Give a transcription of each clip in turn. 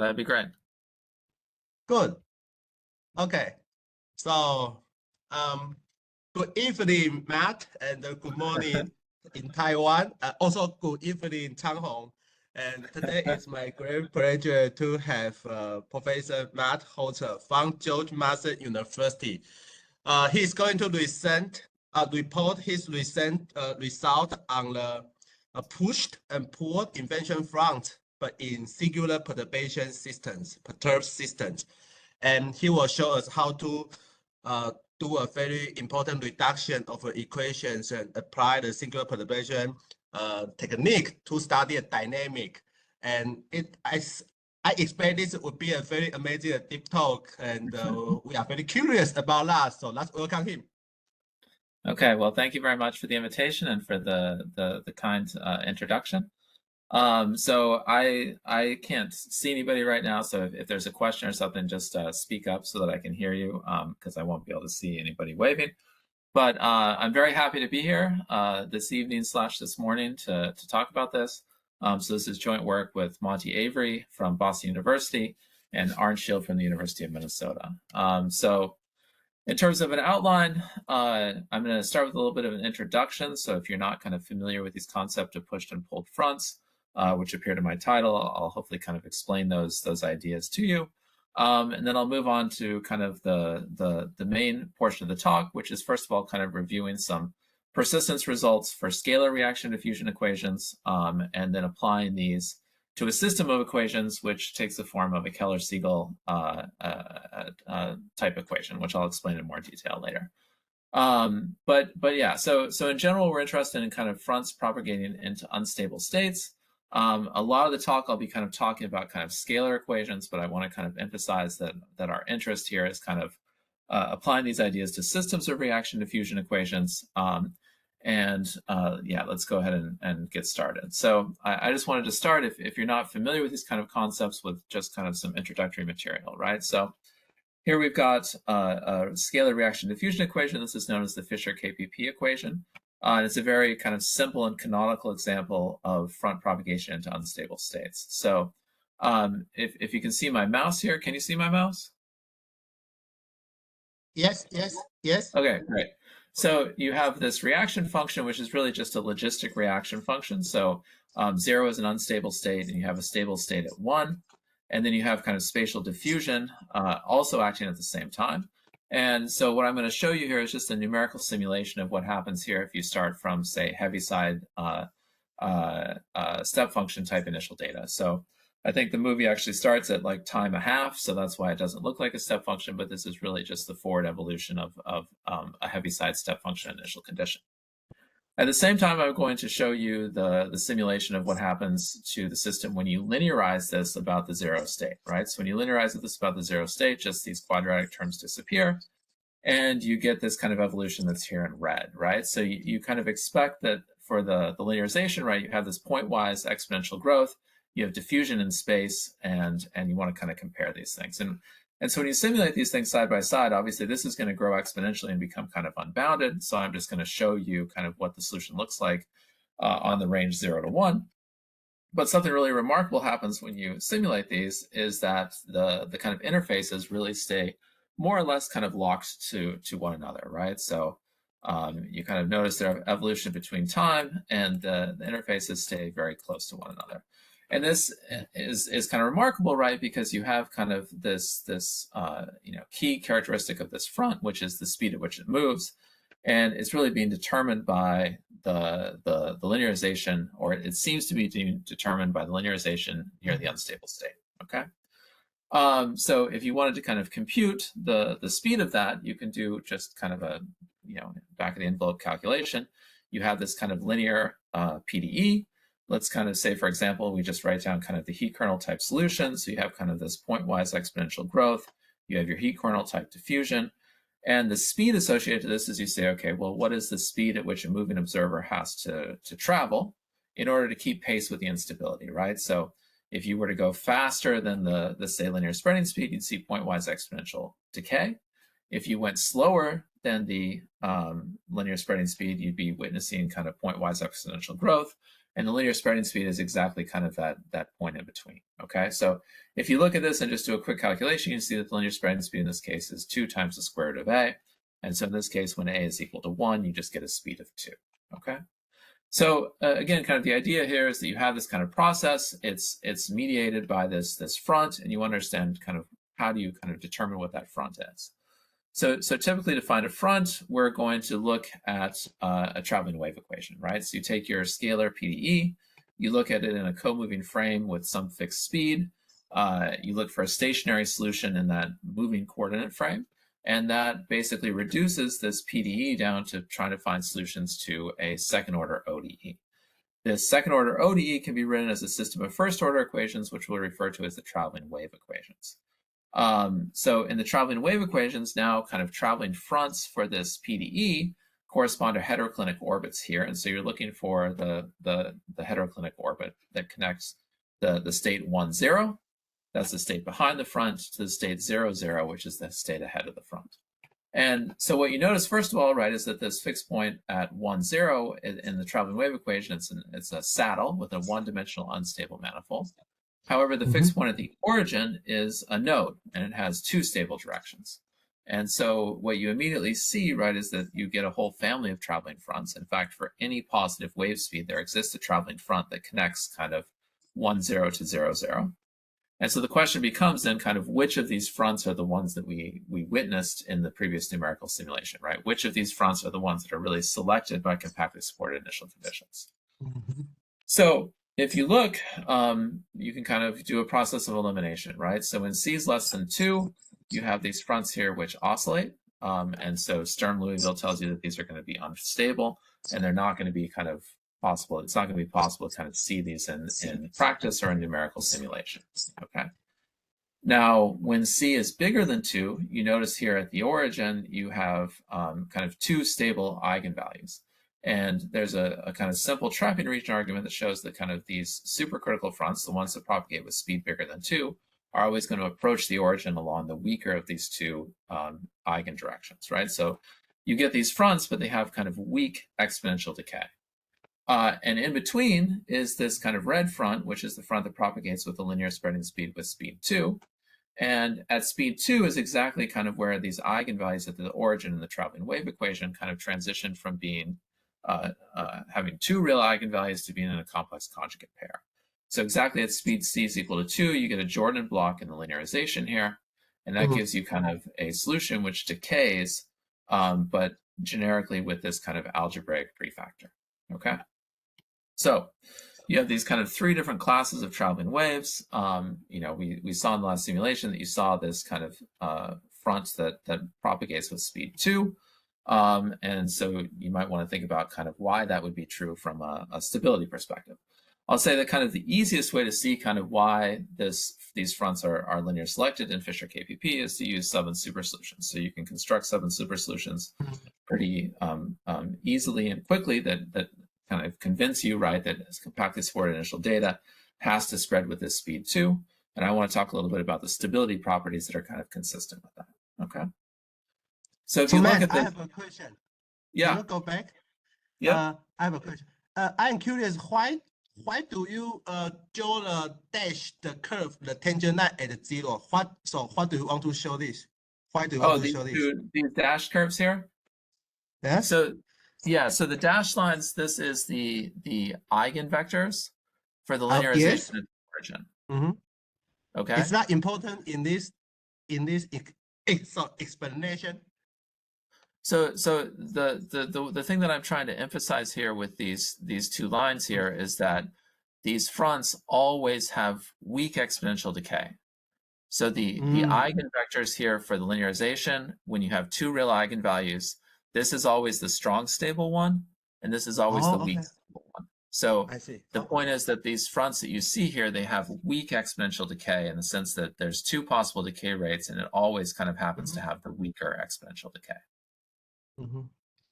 that'd be great. Good. Okay. So, good evening, Matt, and good morning in Taiwan. Also, good evening, Chang Hong. And today is my great pleasure to have Professor Matt Holzer from George Mason University. He's going to report his recent result on the pushed and pulled invention front, but in singular perturbation systems, perturbed systems. And he will show us how to do a very important reduction of equations and apply the singular perturbation technique to study a dynamic. And I expect this would be a very amazing deep talk, and we are very curious about that. So let's welcome him. Okay, well, thank you very much for the invitation and for the kind introduction. So I can't see anybody right now, so if there's a question or something, just speak up so that I can hear you, because I won't be able to see anybody waving. But I'm very happy to be here this evening / this morning to talk about this. So this is joint work with Monty Avery from Boston University and Arne Shield from the University of Minnesota. So in terms of an outline, I'm going to start with a little bit of an introduction. So if you're not kind of familiar with these concepts of pushed and pulled fronts, which appeared in my title, I'll hopefully kind of explain those ideas to you. And then I'll move on to kind of the main portion of the talk, which is first of all kind of reviewing some persistence results for scalar reaction diffusion equations, and then applying these to a system of equations which takes the form of a Keller-Siegel type equation, which I'll explain in more detail later. But yeah, so in general, we're interested in kind of fronts propagating into unstable states. A lot of the talk I'll be kind of talking about kind of scalar equations, but I want to kind of emphasize that our interest here is kind of applying these ideas to systems of reaction diffusion equations. Yeah, let's go ahead and get started. So I just wanted to start, if you're not familiar with these kind of concepts, with just kind of some introductory material, right? So here we've got a scalar reaction diffusion equation. This is known as the Fisher-KPP equation. And it's a very kind of simple and canonical example of front propagation into unstable states. So if you can see my mouse here, can you see my mouse? Yes. Okay, great. So you have this reaction function, which is really just a logistic reaction function. So 0 is an unstable state, and you have a stable state at 1. And then you have kind of spatial diffusion also acting at the same time. And so what I'm going to show you here is just a numerical simulation of what happens here if you start from, say, Heaviside step function type initial data. So I think the movie actually starts at like time 1/2, so that's why it doesn't look like a step function, but this is really just the forward evolution of a Heaviside step function initial condition. At the same time, I'm going to show you the simulation of what happens to the system when you linearize this about the 0 state, right? So when you linearize this about the 0 state, just these quadratic terms disappear, and you get this kind of evolution that's here in red, right? So you kind of expect that for the linearization, right, you have this pointwise exponential growth, you have diffusion in space, and you want to kind of compare these things. And so when you simulate these things side by side, obviously this is going to grow exponentially and become kind of unbounded. So I'm just going to show you kind of what the solution looks like on the range 0 to 1. But something really remarkable happens when you simulate these is that the kind of interfaces really stay more or less kind of locked to one another, right? So you kind of notice their evolution between time, and the interfaces stay very close to one another. And this is kind of remarkable, right? Because you have kind of this key characteristic of this front, which is the speed at which it moves, and it's really being determined by the linearization, or it seems to be determined by the linearization near the unstable state. Okay. So if you wanted to kind of compute the speed of that, you can do just kind of a back of the envelope calculation. You have this kind of linear PDE. Let's kind of say, for example, we just write down kind of the heat kernel type solution. So you have kind of this pointwise exponential growth. You have your heat kernel type diffusion. And the speed associated to this is you say, okay, well, what is the speed at which a moving observer has to travel in order to keep pace with the instability, right? So if you were to go faster than the say, linear spreading speed, you'd see pointwise exponential decay. If you went slower than the linear spreading speed, you'd be witnessing kind of pointwise exponential growth. And the linear spreading speed is exactly kind of that point in between, okay? So if you look at this and just do a quick calculation, you can see that the linear spreading speed in this case is 2 times the square root of a. And so in this case, when a is equal to 1, you just get a speed of 2, okay? So again, kind of the idea here is that you have this kind of process. It's mediated by this front, and you understand kind of how do you kind of determine what that front is. So typically to find a front, we're going to look at a traveling wave equation, right? So you take your scalar PDE, you look at it in a co-moving frame with some fixed speed, you look for a stationary solution in that moving coordinate frame, and that basically reduces this PDE down to trying to find solutions to a second order ODE. This second order ODE can be written as a system of first order equations, which we'll refer to as the traveling wave equations. So in the traveling wave equations, now kind of traveling fronts for this PDE correspond to heteroclinic orbits here. And so you're looking for the heteroclinic orbit that connects the state 1, 0, that's the state behind the front, to the state 0, 0, which is the state ahead of the front. And so what you notice, first of all, right, is that this fixed point at 1, 0 in the traveling wave equation, it's a saddle with a one-dimensional unstable manifold. However, the fixed point at the origin is a node, and it has 2 stable directions. And so what you immediately see, right, is that you get a whole family of traveling fronts. In fact, for any positive wave speed, there exists a traveling front that connects kind of 1, 0 to 0, 0. And so the question becomes then kind of which of these fronts are the ones that we witnessed in the previous numerical simulation, right? Which of these fronts are the ones that are really selected by compactly supported initial conditions? So if you look, you can kind of do a process of elimination, right? So when C is less than 2, you have these fronts here which oscillate. And so Sturm-Liouville tells you that these are going to be unstable, and they're not going to be kind of possible. It's not going to be possible to kind of see these in practice or in numerical simulation, okay? Now, when C is bigger than 2, you notice here at the origin, you have kind of 2 stable eigenvalues. And there's a kind of simple trapping region argument that shows that kind of these supercritical fronts, the ones that propagate with speed bigger than 2, are always going to approach the origin along the weaker of these 2 eigendirections, right? So you get these fronts, but they have kind of weak exponential decay. And in between is this kind of red front, which is the front that propagates with a linear spreading speed with speed 2. And at speed 2 is exactly kind of where these eigenvalues at the origin in the traveling wave equation kind of transition from being having 2 real eigenvalues to being in a complex conjugate pair. So exactly at speed C is equal to 2, you get a Jordan block in the linearization here, and that gives you kind of a solution which decays, but generically with this kind of algebraic prefactor, okay? So you have these kind of 3 different classes of traveling waves. You know, we saw in the last simulation that you saw this kind of front that propagates with speed 2. And so you might want to think about kind of why that would be true from a stability perspective. I'll say that kind of the easiest way to see kind of why these fronts are linear selected in Fisher KPP is to use sub and super solutions. So you can construct sub and super solutions pretty easily and quickly that kind of convince you, right, that compactly supported initial data has to spread with this speed 2. And I want to talk a little bit about the stability properties that are kind of consistent with that, okay? So if you look at this, I have a question. Yeah. Can you go back? Yeah. I have a question. I'm curious, why do you draw the curve, the tangent line at 0? What do you want to show this? Why do you want to show this? These dashed curves here? Yes. So yeah, so the dashed lines, this is the eigenvectors for the linearization Yes. of the origin. Okay. Is that important in this explanation? So the thing that I'm trying to emphasize here with these 2 lines here is that these fronts always have weak exponential decay. So the eigenvectors here for the linearization, when you have 2 real eigenvalues, this is always the strong stable one, and this is always the weak stable one. So the point is that these fronts that you see here, they have weak exponential decay in the sense that there's 2 possible decay rates, and it always kind of happens to have the weaker exponential decay.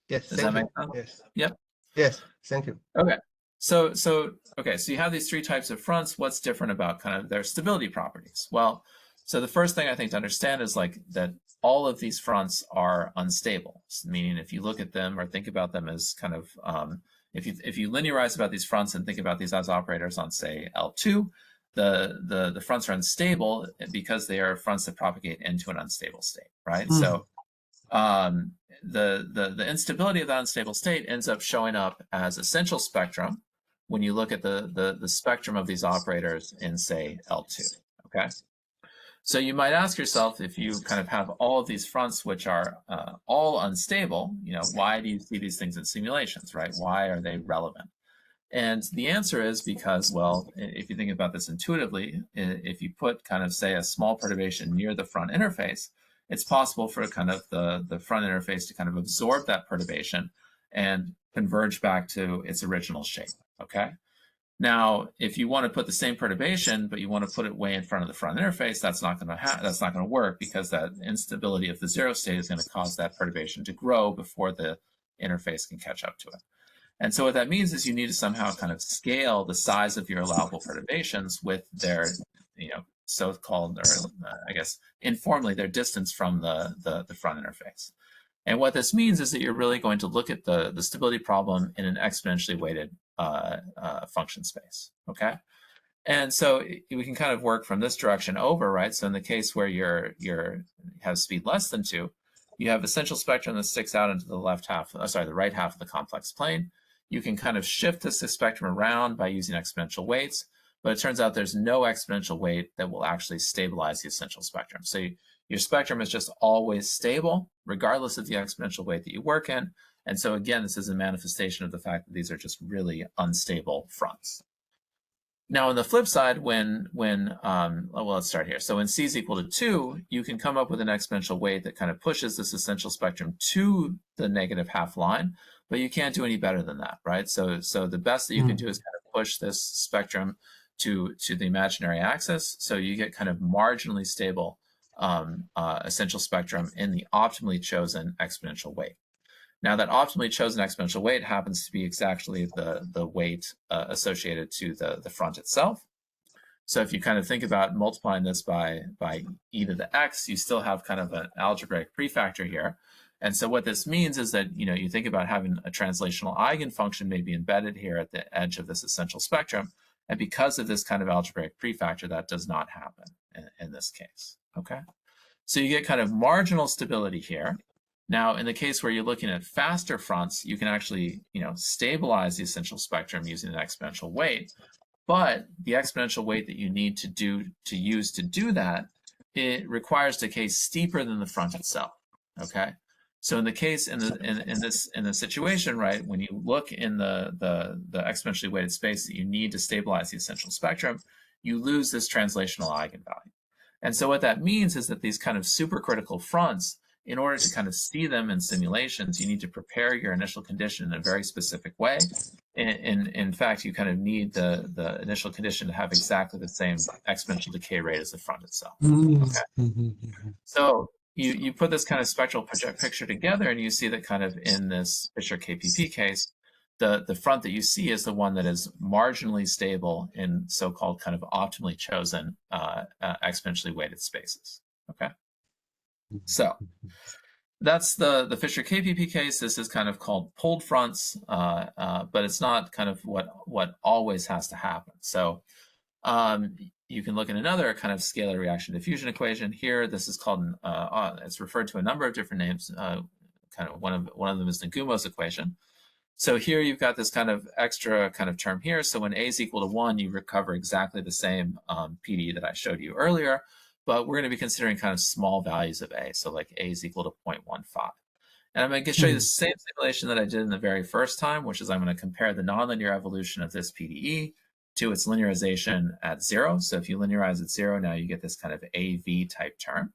Yes. Does that make sense? Yes. Yep. Yes. Thank you. Okay. So you have these 3 types of fronts. What's different about kind of their stability properties? Well, so the first thing I think to understand is like that all of these fronts are unstable, meaning if you look at them or think about them as kind of if you linearize about these fronts and think about these as operators on, say, L2, the fronts are unstable because they are fronts that propagate into an unstable state, right? So the instability of that unstable state ends up showing up as essential spectrum when you look at the spectrum of these operators in, say, L2, okay? So you might ask yourself, if you kind of have all of these fronts which are all unstable, why do you see these things in simulations, right? Why are they relevant? And the answer is because, well, if you think about this intuitively, if you put kind of, say, a small perturbation near the front interface, it's possible for kind of the front interface to kind of absorb that perturbation and converge back to its original shape, okay? Now, if you want to put the same perturbation, but you want to put it way in front of the front interface, that's not going to work, because that instability of the zero state is going to cause that perturbation to grow before the interface can catch up to it. And so what that means is you need to somehow kind of scale the size of your allowable perturbations with their, so-called, or I guess informally, their distance from the front interface. And what this means is that you're really going to look at the stability problem in an exponentially weighted function space, okay? And so we can kind of work from this direction over, right? So in the case where you have speed less than 2, you have essential spectrum that sticks out into the the right half of the complex plane. You can kind of shift this spectrum around by using exponential weights, but it turns out there's no exponential weight that will actually stabilize the essential spectrum. So your spectrum is just always stable, regardless of the exponential weight that you work in. And so again, this is a manifestation of the fact that these are just really unstable fronts. Now, on the flip side, let's start here. So when C is equal to 2, you can come up with an exponential weight that kind of pushes this essential spectrum to the negative half line, but you can't do any better than that, right? So the best that you can do is kind of push this spectrum to the imaginary axis, so you get kind of marginally stable essential spectrum in the optimally chosen exponential weight. Now, that optimally chosen exponential weight happens to be exactly the weight associated to the front itself. So if you kind of think about multiplying this by e to the x, you still have kind of an algebraic prefactor here. And so what this means is that, you think about having a translational eigenfunction maybe embedded here at the edge of this essential spectrum. And because of this kind of algebraic prefactor, that does not happen in this case, okay? So you get kind of marginal stability here. Now, in the case where you're looking at faster fronts, you can actually, stabilize the essential spectrum using an exponential weight. But the exponential weight that you need to use to do that, it requires decay steeper than the front itself, okay? So in the case, in the situation, right, when you look in the exponentially weighted space that you need to stabilize the essential spectrum, you lose this translational eigenvalue. And so what that means is that these kind of supercritical fronts, in order to kind of see them in simulations, you need to prepare your initial condition in a very specific way. In fact, you kind of need the initial condition to have exactly the same exponential decay rate as the front itself. Okay? So you put this kind of spectral picture together, and you see that kind of in this Fisher KPP case, the front that you see is the one that is marginally stable in so-called kind of optimally chosen exponentially weighted spaces, okay? So that's the Fisher KPP case. This is kind of called pulled fronts, but it's not kind of what always has to happen. So you can look at another kind of scalar reaction diffusion equation here. This is called, it's referred to a number of different names. Kind of one of them is Nagumo's equation. So here you've got this kind of extra kind of term here. So when A is equal to 1, you recover exactly the same PD that I showed you earlier. But we're going to be considering kind of small values of A. So like A is equal to 0.15. And I'm going to show you the same simulation that I did in the very first time, which is I'm going to compare the nonlinear evolution of this PDE to its linearization at 0. So if you linearize at 0, now you get this kind of AV type term.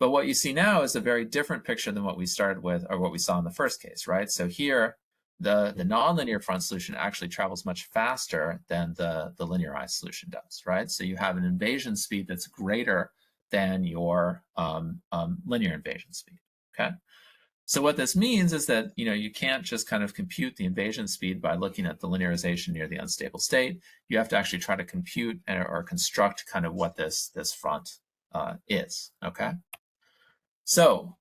But what you see now is a very different picture than what we started with, or what we saw in the first case, right? So here, the nonlinear front solution actually travels much faster than the linearized solution does, right? So you have an invasion speed that's greater than your linear invasion speed, okay? So what this means is that, you can't just kind of compute the invasion speed by looking at the linearization near the unstable state. You have to actually try to compute or construct kind of what this front is, okay? So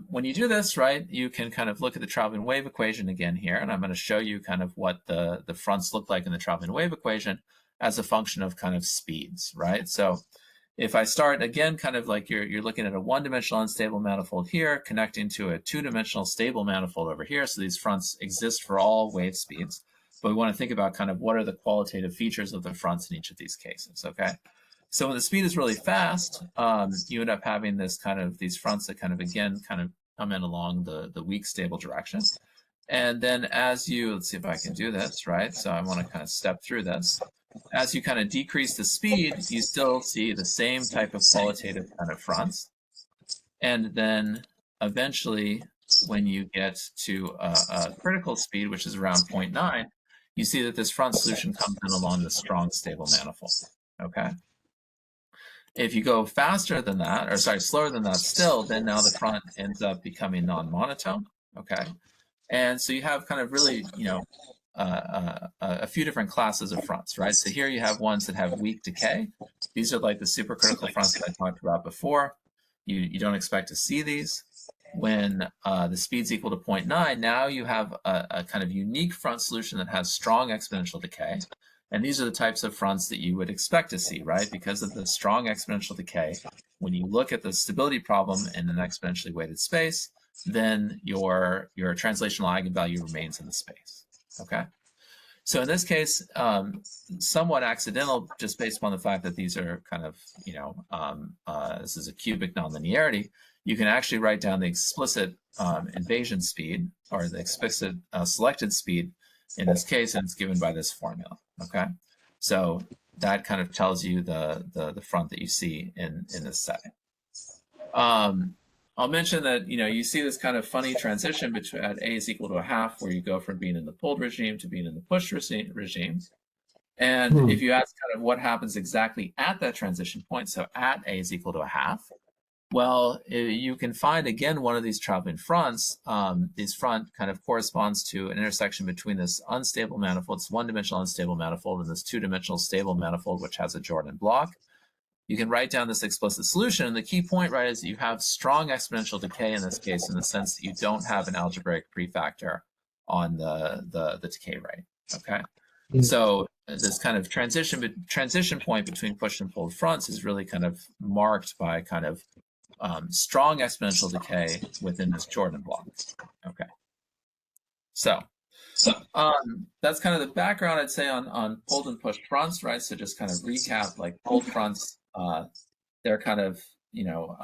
when you do this, right, you can kind of look at the traveling wave equation again here, and I'm going to show you kind of what the fronts look like in the traveling wave equation as a function of kind of speeds, right? So if I start again, kind of like you're looking at a one-dimensional unstable manifold here, connecting to a two-dimensional stable manifold over here. So these fronts exist for all wave speeds, but we want to think about kind of what are the qualitative features of the fronts in each of these cases, okay? So when the speed is really fast, you end up having this kind of these fronts that kind of again kind of come in along the weak stable direction. And then as you, let's see if I can do this, right? So I want to kind of step through this. As you kind of decrease the speed, you still see the same type of qualitative kind of fronts. And then eventually, when you get to a critical speed, which is around 0.9, you see that this front solution comes in along the strong stable manifold, okay? If you go faster than that, or sorry, slower than that still, then now the front ends up becoming non-monotone, okay? And so you have kind of really, you know, a few different classes of fronts, right? So here you have ones that have weak decay. These are like the supercritical fronts that I talked about before. You don't expect to see these. When the speed's equal to 0.9, now you have a kind of unique front solution that has strong exponential decay. And these are the types of fronts that you would expect to see, right? Because of the strong exponential decay, when you look at the stability problem in an exponentially weighted space, then your translational eigenvalue remains in the space, okay? So in this case, somewhat accidental, just based upon the fact that these are kind of, you know, this is a cubic nonlinearity, you can actually write down the explicit invasion speed, or the explicit selected speed in this case, and it's given by this formula, okay? So that kind of tells you the front that you see in this setting. I'll mention that, you know, you see this kind of funny transition between at A is equal to a half, where you go from being in the pulled regime to being in the pushed regime. And if you ask kind of what happens exactly at that transition point, so at A is equal to a half, well, you can find, again, one of these traveling fronts. This front kind of corresponds to an intersection between this unstable manifold, this one-dimensional unstable manifold, and this two-dimensional stable manifold, which has a Jordan block. You can write down this explicit solution, and the key point, right, is that you have strong exponential decay in this case, in the sense that you don't have an algebraic prefactor on the decay rate, okay? So this kind of transition point between pushed and pulled fronts is really kind of marked by kind of strong exponential decay within this Jordan block, okay? So that's kind of the background, I'd say, on pulled and pushed fronts, right? So just kind of recap, like pulled fronts, their kind of, you know,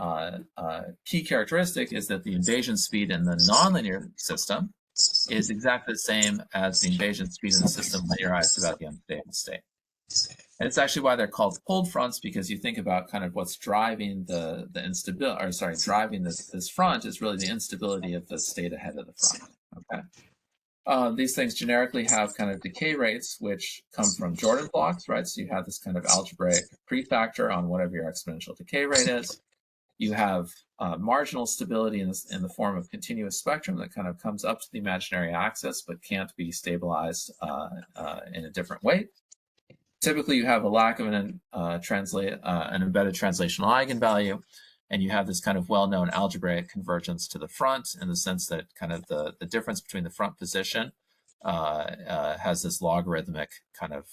key characteristic is that the invasion speed in the nonlinear system is exactly the same as the invasion speed in the system linearized about the unstable state. And it's actually why they're called pulled fronts, because you think about kind of what's driving the instability, or sorry, driving this front is really the instability of the state ahead of the front, okay? These things generically have kind of decay rates which come from Jordan blocks, right? So you have this kind of algebraic prefactor on whatever your exponential decay rate is. You have marginal stability in the form of continuous spectrum that kind of comes up to the imaginary axis but can't be stabilized in a different way. Typically, you have a lack of an embedded translational eigenvalue, and you have this kind of well-known algebraic convergence to the front, in the sense that kind of the difference between the front position has this logarithmic kind of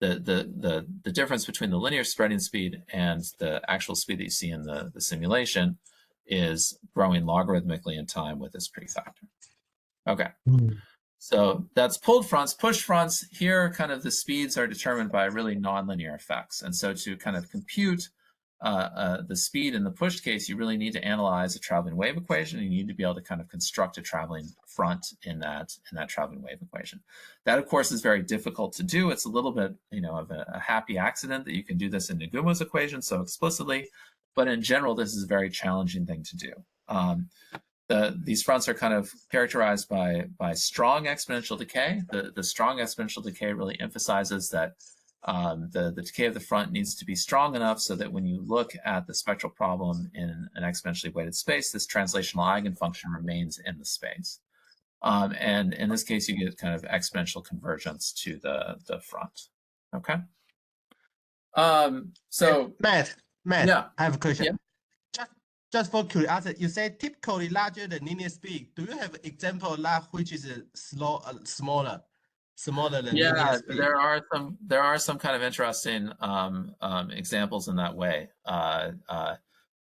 the difference between the linear spreading speed and the actual speed that you see in the simulation is growing logarithmically in time with this prefactor. Okay. So that's pulled fronts. Pushed fronts, here kind of the speeds are determined by really nonlinear effects. And so to kind of compute the speed in the pushed case, you really need to analyze a traveling wave equation, and you need to be able to kind of construct a traveling front in that traveling wave equation. That, of course, is very difficult to do. It's a little bit, you know, of a happy accident that you can do this in Nagumo's equation so explicitly, but in general, this is a very challenging thing to do. These fronts are kind of characterized by strong exponential decay. The strong exponential decay really emphasizes that the decay of the front needs to be strong enough so that when you look at the spectral problem in an exponentially weighted space, this translational eigenfunction remains in the space. And in this case, you get kind of exponential convergence to the front. Okay. So Matt, yeah, I have a question. yeah. just for curiosity, you say typically larger than linear speed. Do you have example lab which is smaller than linear Yeah, speed? there are some kind of interesting examples in that way.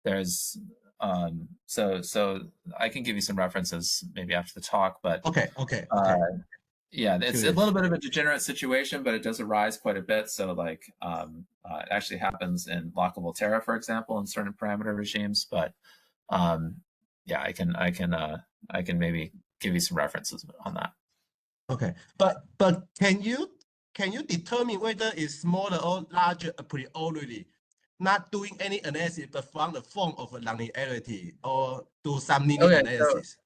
There's so I can give you some references maybe after the talk, but Okay. yeah, it's a Curious. little bit of a degenerate situation, but it does arise quite a bit. So like it actually happens in lockable Terra, for example, in certain parameter regimes. But yeah, I can maybe give you some references on that. Okay, but can you determine whether it's smaller or larger a priori, not doing any analysis, but from the form of a linearity or do some linear Okay, analysis?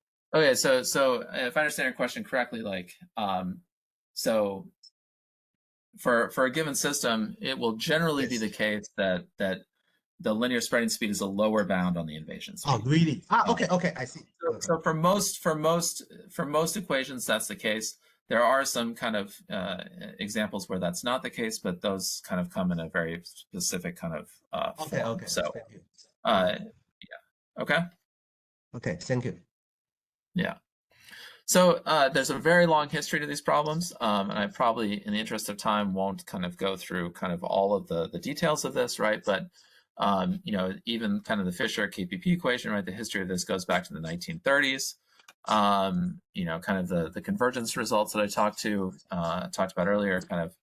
so if I understand your question correctly, like so for a given system, it will generally be Yes. the case that the linear spreading speed is a lower bound on the invasion speed. Oh, really? Okay, I see. So for most equations, that's the case. There are some kind of examples where that's not the case, but those kind of come in a very specific kind of Okay, form. okay. So Thank you. yeah, okay, Okay, thank you. yeah. So there's a very long history to these problems, and I probably, in the interest of time, won't kind of go through kind of all of the details of this, right? But you know, even kind of the Fisher KPP equation, right? The history of this goes back to the 1930s. You know, kind of the convergence results that I talked about earlier, kind of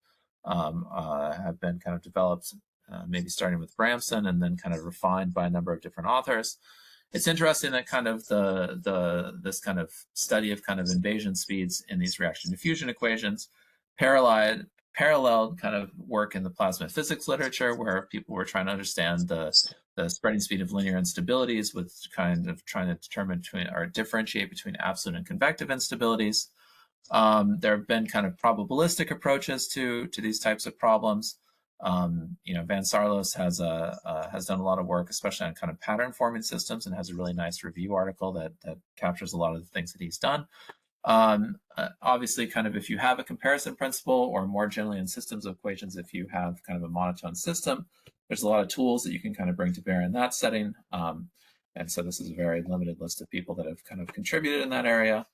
have been kind of developed, maybe starting with Bramson and then kind of refined by a number of different authors. It's interesting that kind of this kind of study of kind of invasion speeds in these reaction diffusion equations paralleled kind of work in the plasma physics literature, where people were trying to understand the spreading speed of linear instabilities with kind of trying to determine or differentiate between absolute and convective instabilities. There have been kind of probabilistic approaches to these types of problems. You know, Van Sarlos has done a lot of work, especially on kind of pattern forming systems, and has a really nice review article that captures a lot of the things that he's done. Obviously, kind of if you have a comparison principle, or more generally in systems of equations, if you have kind of a monotone system, there's a lot of tools that you can kind of bring to bear in that setting. And so this is a very limited list of people that have kind of contributed in that area.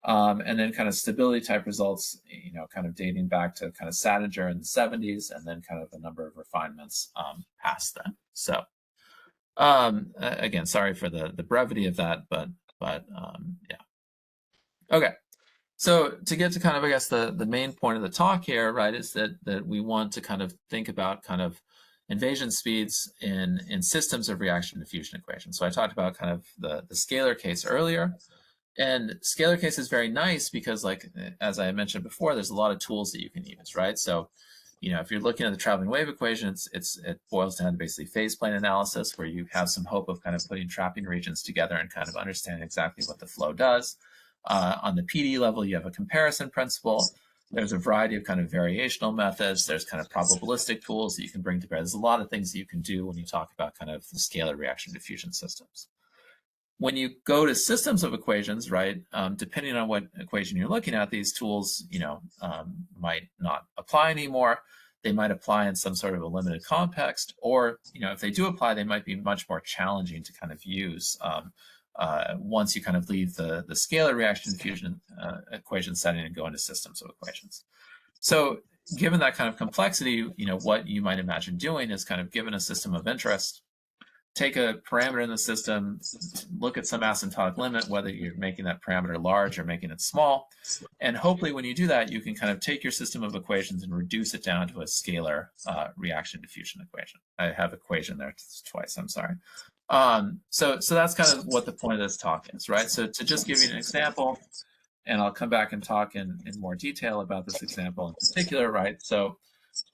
And then kind of stability type results, you know, kind of dating back to kind of Sadinger in the 70s, and then kind of a number of refinements past then. So again, sorry for the brevity of that, but yeah. Okay. So to get to kind of, I guess, the main point of the talk here, right, is that we want to kind of think about kind of invasion speeds in systems of reaction diffusion equations. So I talked about kind of the scalar case earlier. And scalar case is very nice because, like, as I mentioned before, there's a lot of tools that you can use, right? So, you know, if you're looking at the traveling wave equation, it boils down to basically phase plane analysis, where you have some hope of kind of putting trapping regions together and kind of understanding exactly what the flow does. On the PD level, you have a comparison principle. There's a variety of kind of variational methods. There's kind of probabilistic tools that you can bring to bear. There's a lot of things that you can do when you talk about kind of the scalar reaction diffusion systems. When you go to systems of equations, right, depending on what equation you're looking at, these tools, you know, might not apply anymore. They might apply in some sort of a limited context, or, you know, if they do apply, they might be much more challenging to kind of use once you kind of leave the scalar reaction diffusion equation setting and go into systems of equations. So given that kind of complexity, you know, what you might imagine doing is kind of given a system of interest, take a parameter in the system, look at some asymptotic limit, whether you're making that parameter large or making it small. And hopefully when you do that, you can kind of take your system of equations and reduce it down to a scalar reaction diffusion equation. I have equation there twice, I'm sorry. So that's kind of what the point of this talk is, right? So to just give you an example, and I'll come back and talk in more detail about this example in particular, right? So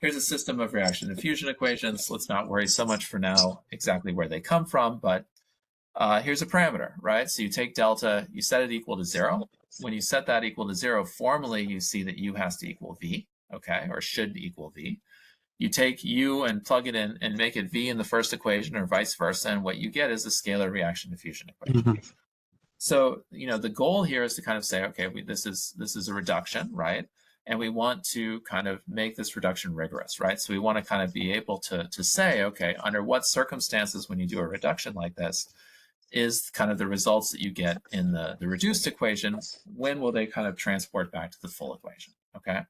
here's a system of reaction diffusion equations. Let's not worry so much for now exactly where they come from, but here's a parameter, right? So you take delta, you set it equal to 0. When you set that equal to 0, formally you see that u has to equal v, okay, or should equal v. You take u and plug it in and make it v in the first equation, or vice versa, and what you get is a scalar reaction diffusion equation. Mm-hmm. So, you know, the goal here is to kind of say, okay, this is a reduction, right? And we want to kind of make this reduction rigorous, right? So we want to kind of be able to say, okay, under what circumstances when you do a reduction like this, is kind of the results that you get in the reduced equation. When will they kind of transport back to the full equation? Okay,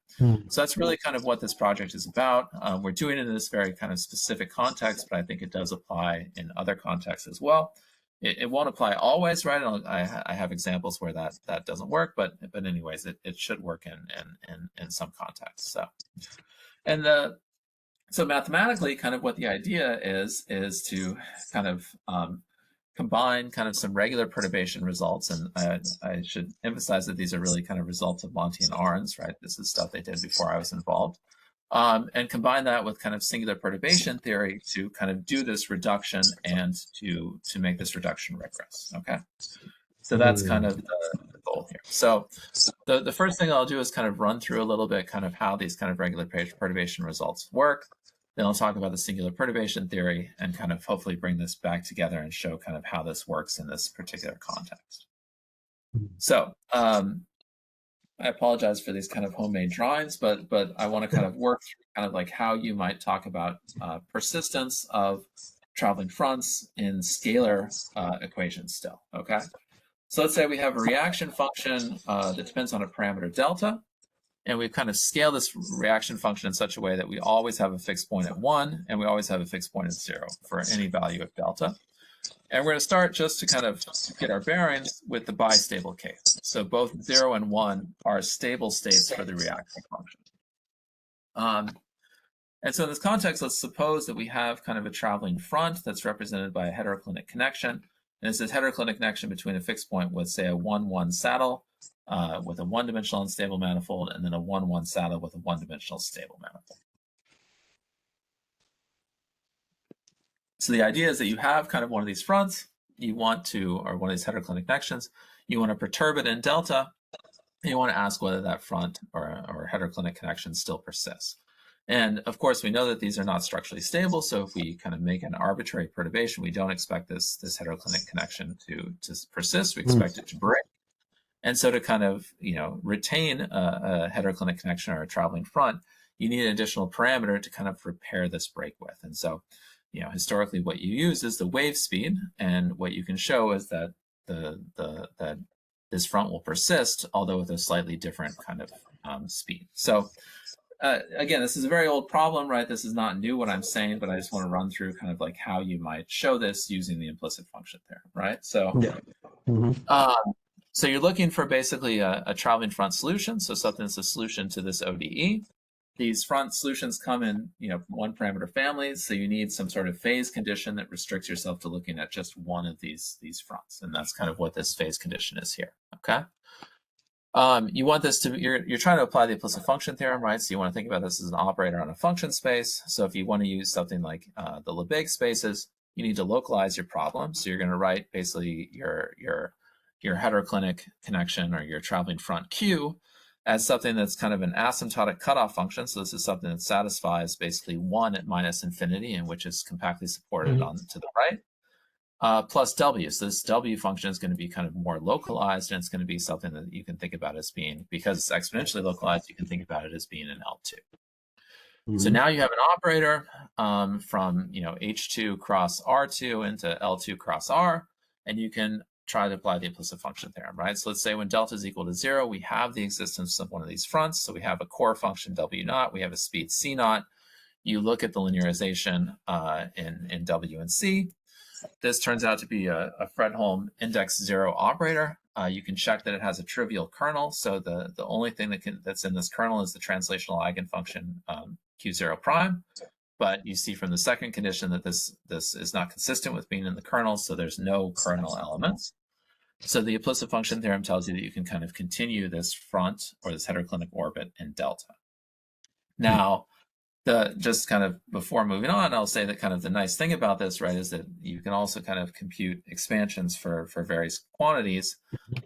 so that's really kind of what this project is about. We're doing it in this very kind of specific context, but I think it does apply in other contexts as well. It won't apply always, right? I have examples where that doesn't work, but anyways, it should work in some contexts. So, and so mathematically, kind of what the idea is to kind of combine kind of some regular perturbation results, and I should emphasize that these are really kind of results of Monty and Arens, right? This is stuff they did before I was involved, and combine that with kind of singular perturbation theory to kind of do this reduction and to make this reduction rigorous. Okay, so that's kind of the goal here. So the first thing I'll do is kind of run through a little bit kind of how these kind of regular perturbation results work. Then I'll talk about the singular perturbation theory and kind of hopefully bring this back together and show kind of how this works in this particular context. So I apologize for these kind of homemade drawings, but I want to kind of work through kind of like how you might talk about persistence of traveling fronts in scalar equations still, okay? So let's say we have a reaction function that depends on a parameter delta. And we've kind of scaled this reaction function in such a way that we always have a fixed point at 1, and we always have a fixed point at 0 for any value of delta. And we're going to start just to kind of get our bearings with the bistable case. So both 0 and 1 are stable states for the reaction function. And so in this context, let's suppose that we have kind of a traveling front that's represented by a heteroclinic connection. And it's this heteroclinic connection between a fixed point with, say, a 1-1 saddle, with a one-dimensional unstable manifold, and then a 1-1 saddle with a one-dimensional stable manifold. So the idea is that you have kind of one of these fronts, you want to, or one of these heteroclinic connections, you want to perturb it in delta, and you want to ask whether that front or heteroclinic connection still persists. And of course, we know that these are not structurally stable, so if we kind of make an arbitrary perturbation, we don't expect this heteroclinic connection to persist, we expect it to break. And so to kind of, retain a heteroclinic connection or a traveling front, you need an additional parameter to kind of repair this break with. And so, historically what you use is the wave speed, and what you can show is that that this front will persist, although with a slightly different kind of speed. So again, this is a very old problem, right? This is not new what I'm saying, but I just want to run through kind of like how you might show this using the implicit function theorem, right? So so you're looking for basically a traveling front solution, so something that's a solution to this ODE. These front solutions come in, one parameter families, so you need some sort of phase condition that restricts yourself to looking at just one of these fronts, and that's kind of what this phase condition is here. Okay. You want this to, you're trying to apply the implicit function theorem, right? So you want to think about this as an operator on a function space. So if you want to use something like the Lebesgue spaces, you need to localize your problem. So you're going to write basically your heteroclinic connection or your traveling front Q as something that's kind of an asymptotic cutoff function. So this is something that satisfies basically 1 at minus infinity, and which is compactly supported on to the right, plus W. So this W function is going to be kind of more localized, and it's going to be something that you can think about as being, because it's exponentially localized, you can think about it as being an L2. So now you have an operator from H2 cross R2 into L2 cross R, and you can try to apply the implicit function theorem, right? So let's say when delta is equal to 0, we have the existence of one of these fronts. So we have a core function W naught, we have a speed C naught. You look at the linearization in W and C. This turns out to be a Fredholm index 0 operator. You can check that it has a trivial kernel. So the only thing that's in this kernel is the translational eigenfunction Q0 prime. But you see from the second condition that this is not consistent with being in the kernel, so there's no kernel elements. So the implicit function theorem tells you that you can kind of continue this front or this heteroclinic orbit in delta. Now, just kind of before moving on, I'll say that kind of the nice thing about this, right, is that you can also kind of compute expansions for various quantities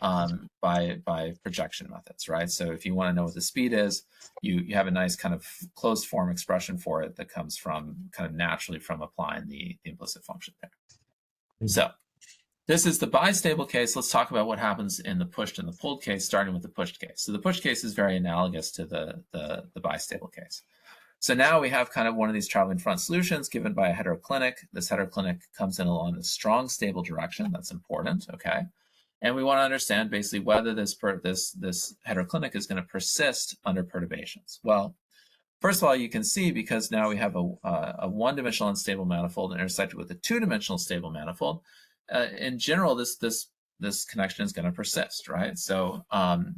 by projection methods, right? So if you want to know what the speed is, you have a nice kind of closed form expression for it that comes from kind of naturally from applying the implicit function there. So this is the bistable case. Let's talk about what happens in the pushed and the pulled case, starting with the pushed case. So the pushed case is very analogous to the bistable case. So now we have kind of one of these traveling front solutions given by a heteroclinic. This heteroclinic comes in along a strong, stable direction. That's important, okay? And we want to understand basically whether this heteroclinic is going to persist under perturbations. Well, first of all, you can see because now we have a one-dimensional unstable manifold intersected with a two-dimensional stable manifold. In general, this connection is going to persist, right? So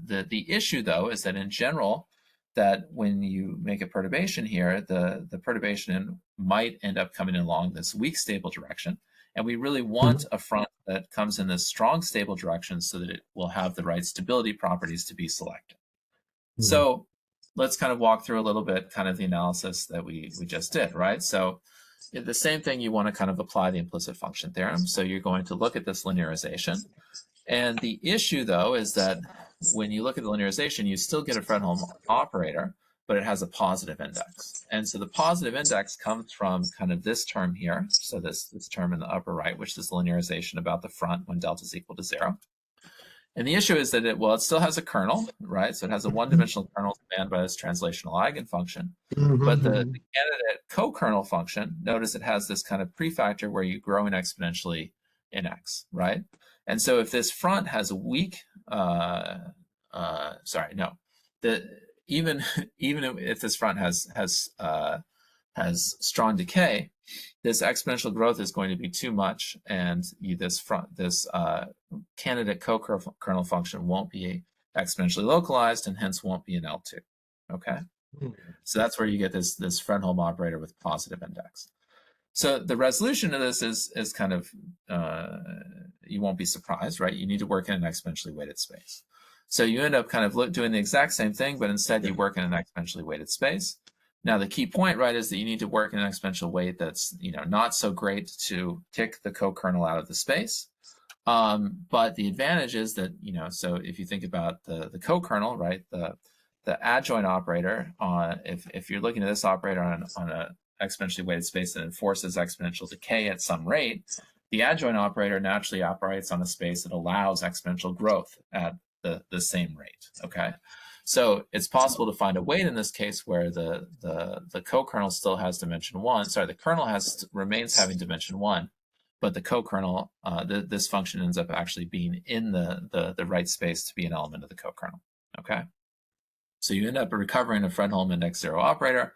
the issue, though, is that in general, that when you make a perturbation here, the perturbation might end up coming along this weak stable direction. And we really want a front that comes in this strong stable direction so that it will have the right stability properties to be selected. So let's kind of walk through a little bit kind of the analysis that we just did, right? So the same thing, you want to kind of apply the implicit function theorem. So you're going to look at this linearization. And the issue, though, is that when you look at the linearization, you still get a Fredholm operator, but it has a positive index. And so the positive index comes from kind of this term here. So this term in the upper right, which is the linearization about the front when delta is equal to 0. And the issue is that it still has a kernel, right? So it has a one-dimensional kernel spanned by this translational eigenfunction. But the candidate co-kernel function, notice it has this kind of prefactor where you grow in exponentially in x, right? And so if this front has a weak, even if this front has strong decay, this exponential growth is going to be too much, and this candidate co-kernel function won't be exponentially localized, and hence won't be in L2. Okay, so that's where you get this Fredholm operator with positive index. So the resolution of this is kind of you won't be surprised, right? You need to work in an exponentially weighted space. So you end up kind of doing the exact same thing, but instead you work in an exponentially weighted space. Now, the key point, right, is that you need to work in an exponential weight that's, not so great to kick the co-kernel out of the space. But the advantage is that, so if you think about the co-kernel, right, the adjoint operator, if you're looking at this operator on an exponentially weighted space that enforces exponential decay at some rate, the adjoint operator naturally operates on a space that allows exponential growth at the same rate, okay? So it's possible to find a weight in this case where the co-kernel still has dimension 1. Sorry, the kernel remains having dimension 1, but the co-kernel, this function ends up actually being in the right space to be an element of the co-kernel, okay? So you end up recovering a Fredholm index 0 operator,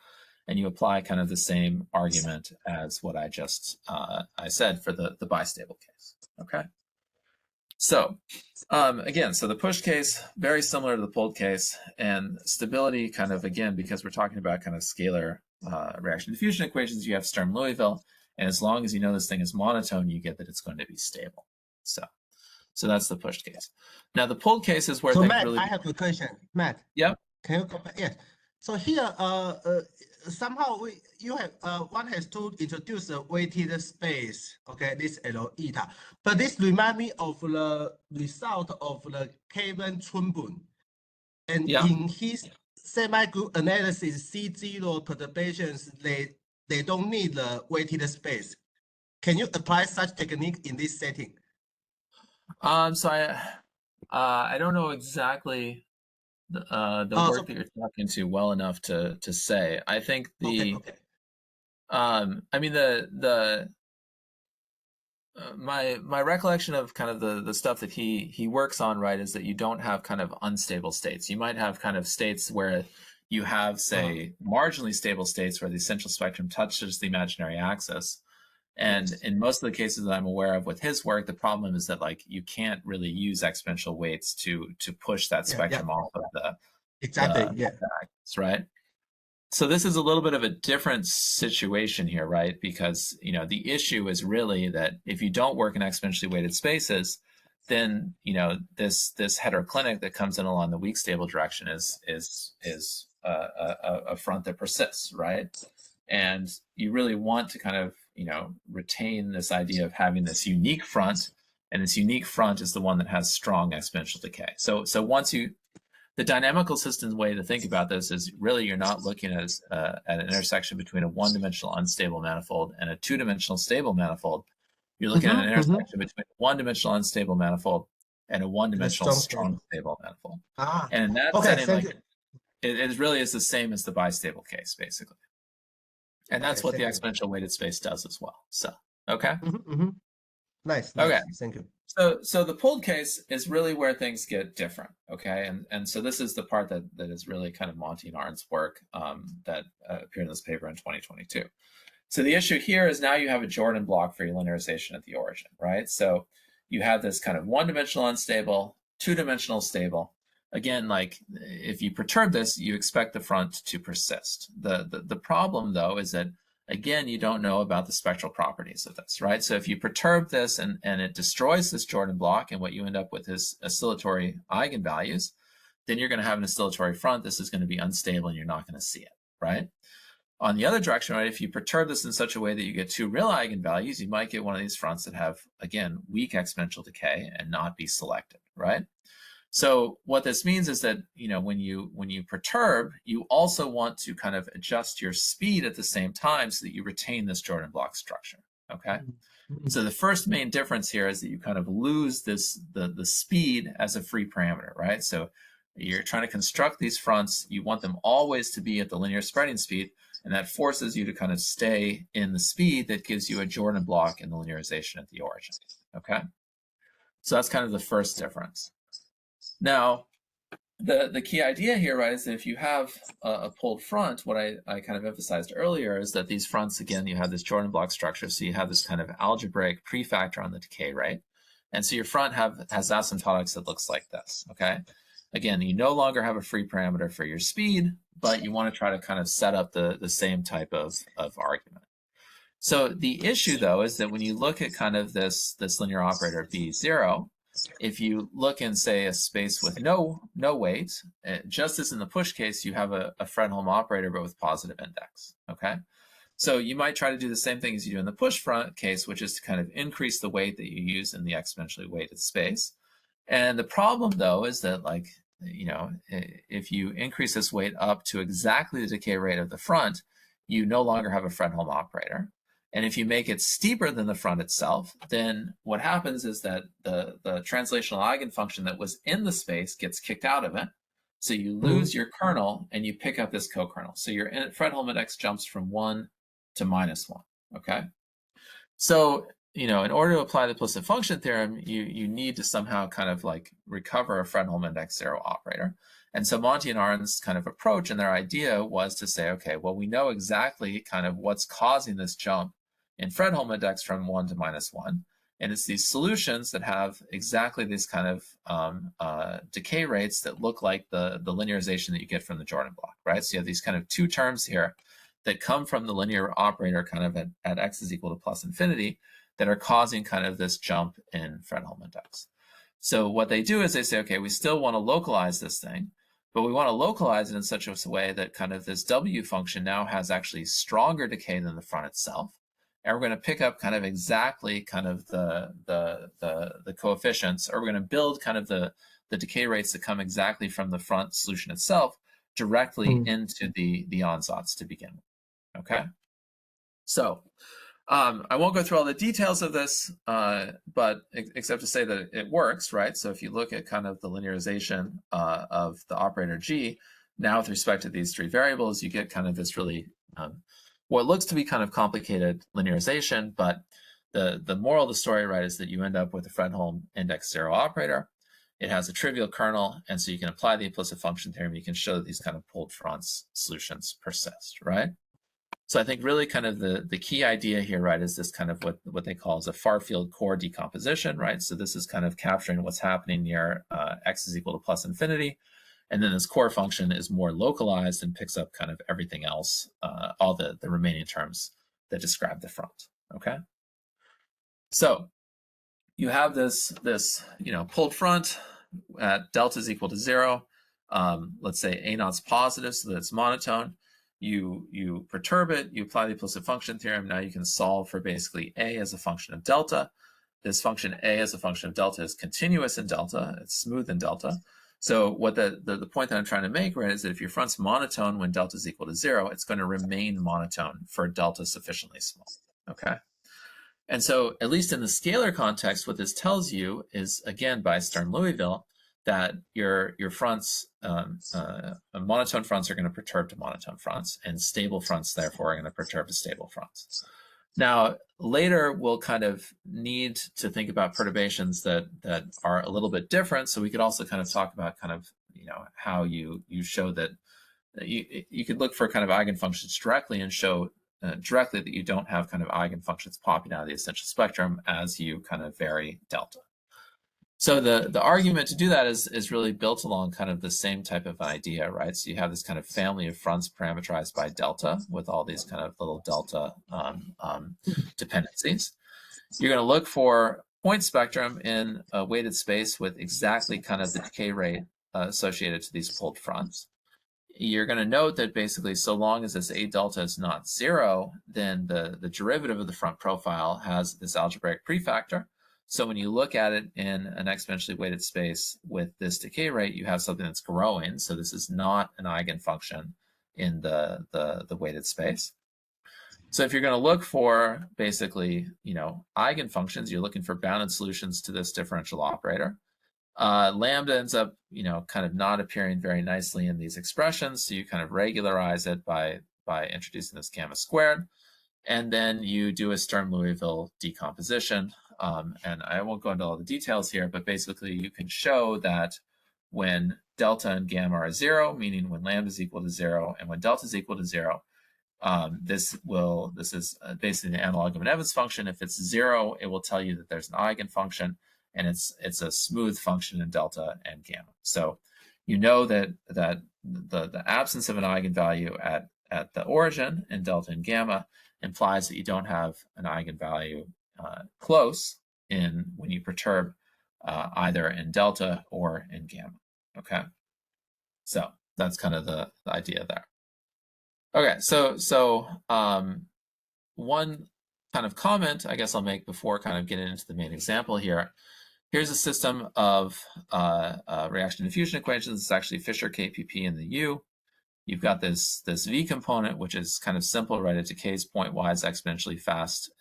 and you apply kind of the same argument as what I just I said for the bistable case, okay? So again, so the push case, very similar to the pulled case, and stability kind of, again, because we're talking about kind of scalar reaction diffusion equations, you have Sturm-Liouville, and as long as you know this thing is monotone, you get that it's going to be stable. So that's the pushed case. Now the pulled case is where so things Matt, really... I have a question. Matt. Yep. Can you go back? Yes. So here, somehow one has to introduce a weighted space. Okay, this L eta. But this reminds me of the result of the Kevin Chunbun, and in his semi-group analysis, C0 perturbations they don't need the weighted space. Can you apply such technique in this setting? So I don't know exactly the work that you're talking to well enough to say. I think I mean my recollection of kind of the stuff that he works on, right, is that you don't have kind of unstable states. You might have kind of states where you have, say, marginally stable states where the essential spectrum touches the imaginary axis. And in most of the cases that I'm aware of with his work, the problem is that you can't really use exponential weights to push that spectrum off of the axis, right? So this is a little bit of a different situation here, right? Because the issue is really that if you don't work in exponentially weighted spaces, then this heteroclinic that comes in along the weak stable direction is a front that persists, right? And you really want to kind of retain this idea of having this unique front, and this unique front is the one that has strong exponential decay. So once the dynamical systems way to think about this is really you're not looking at an intersection between a one-dimensional unstable manifold and a two-dimensional stable manifold. You're looking at an intersection between a one-dimensional unstable manifold and a one-dimensional strong stable manifold. And in that setting, it really is the same as the bistable case, basically. And that's Okay, what the thank you. exponential weighted space does as well. So, okay. Nice, Okay. thank you. So the pulled case is really where things get different, okay? And so this is the part that is really kind of Monty and Arndt's work that appeared in this paper in 2022. So the issue here is now you have a Jordan block for your linearization at the origin, right? So you have this kind of one-dimensional unstable, two-dimensional stable. Again, like if you perturb this, you expect the front to persist. The problem, though, is that again, you don't know about the spectral properties of this, right? So if you perturb this and it destroys this Jordan block, and what you end up with is oscillatory eigenvalues, then you're going to have an oscillatory front. This is going to be unstable and you're not going to see it, right? On the other direction, right, if you perturb this in such a way that you get two real eigenvalues, you might get one of these fronts that have, again, weak exponential decay and not be selected, right? So what this means is that, you know, when you perturb, you also want to kind of adjust your speed at the same time so that you retain this Jordan block structure, okay? So the first main difference here is that you kind of lose this the speed as a free parameter, right? So you're trying to construct these fronts, you want them always to be at the linear spreading speed, and that forces you to kind of stay in the speed that gives you a Jordan block in the linearization at the origin, okay? So that's kind of the first difference. Now, the key idea here, right, is that if you have a pulled front, what I kind of emphasized earlier is that these fronts, again, you have this Jordan block structure, so you have this kind of algebraic prefactor on the decay rate. And so your front has asymptotics that looks like this, okay? Again, you no longer have a free parameter for your speed, but you want to try to kind of set up the same type of argument. So the issue, though, is that when you look at kind of this linear operator B0, if you look in, say, a space with no weight, just as in the push case, you have a Fredholm operator, but with positive index, okay? So you might try to do the same thing as you do in the push front case, which is to kind of increase the weight that you use in the exponentially weighted space. And the problem, though, is that, like, you know, if you increase this weight up to exactly the decay rate of the front, you no longer have a Fredholm operator. And if you make it steeper than the front itself, then what happens is that the translational eigenfunction that was in the space gets kicked out of it. So you lose your kernel and you pick up this co-kernel. So your Fredholm index jumps from 1 to -1, okay? So, you know, in order to apply the implicit function theorem, you need to somehow kind of like recover a Fredholm index 0 operator. And so Monty and Arndt's kind of approach and their idea was to say, okay, well, we know exactly kind of what's causing this jump in Fredholm index from 1 to -1. And it's these solutions that have exactly these kind of decay rates that look like the linearization that you get from the Jordan block, right? So you have these kind of two terms here that come from the linear operator kind of at x is equal to plus infinity that are causing kind of this jump in Fredholm index. So what they do is they say, okay, we still want to localize this thing, but we want to localize it in such a way that kind of this W function now has actually stronger decay than the front itself. And we're going to pick up kind of exactly kind of the coefficients, or we're going to build kind of the decay rates that come exactly from the front solution itself directly into the ansatz to begin with, okay? So I won't go through all the details of this, but except to say that it works, right? So if you look at kind of the linearization of the operator G, now with respect to these three variables, you get kind of this really what looks to be kind of complicated linearization, but the moral of the story, right, is that you end up with a Fredholm index 0 operator. It has a trivial kernel, and so you can apply the implicit function theorem. You can show that these kind of pulled fronts solutions persist, right? So I think really kind of the key idea here, right, is this kind of what they call as a far field core decomposition, right? So this is kind of capturing what's happening near x is equal to plus infinity. And then this core function is more localized and picks up kind of everything else, all the remaining terms that describe the front, okay? So you have this you know, pulled front at delta is equal to 0. Let's say A naught's positive so that it's monotone. You perturb it, you apply the implicit function theorem. Now you can solve for basically A as a function of delta. This function A as a function of delta is continuous in delta, it's smooth in delta. So what the point that I'm trying to make, right, is that if your front's monotone when delta is equal to 0, it's going to remain monotone for delta sufficiently small, okay? And so at least in the scalar context, what this tells you is, again, by Sturm-Liouville, that your fronts, monotone fronts are going to perturb to monotone fronts, and stable fronts, therefore, are going to perturb to stable fronts. Now, later, we'll kind of need to think about perturbations that are a little bit different. So we could also kind of talk about kind of, how you show that you could look for kind of eigenfunctions directly and show directly that you don't have kind of eigenfunctions popping out of the essential spectrum as you kind of vary delta. So the argument to do that is really built along kind of the same type of idea, right? So you have this kind of family of fronts parameterized by delta with all these kind of little delta dependencies. You're going to look for point spectrum in a weighted space with exactly kind of the decay rate associated to these pulled fronts. You're going to note that basically, so long as this A delta is not 0, then the derivative of the front profile has this algebraic prefactor. So when you look at it in an exponentially weighted space with this decay rate, you have something that's growing. So this is not an eigenfunction in the weighted space. So if you're going to look for basically, eigenfunctions, you're looking for bounded solutions to this differential operator. Lambda ends up, kind of not appearing very nicely in these expressions. So you kind of regularize it by introducing this gamma squared. And then you do a Sturm-Liouville decomposition. And I won't go into all the details here, but basically you can show that when delta and gamma are 0, meaning when lambda is equal to 0, and when delta is equal to 0, this is basically the analog of an Evans function. If it's 0, it will tell you that there's an eigenfunction, and it's a smooth function in delta and gamma. So you know that the absence of an eigenvalue at the origin in delta and gamma implies that you don't have an eigenvalue close when you perturb either in delta or in gamma. Okay, so that's kind of the idea there. Okay, so one kind of comment I guess I'll make before kind of getting into the main example here. Here's a system of reaction-diffusion equations. It's actually Fisher KPP in the U. You've got this V component, which is kind of simple, right? It decays pointwise exponentially fast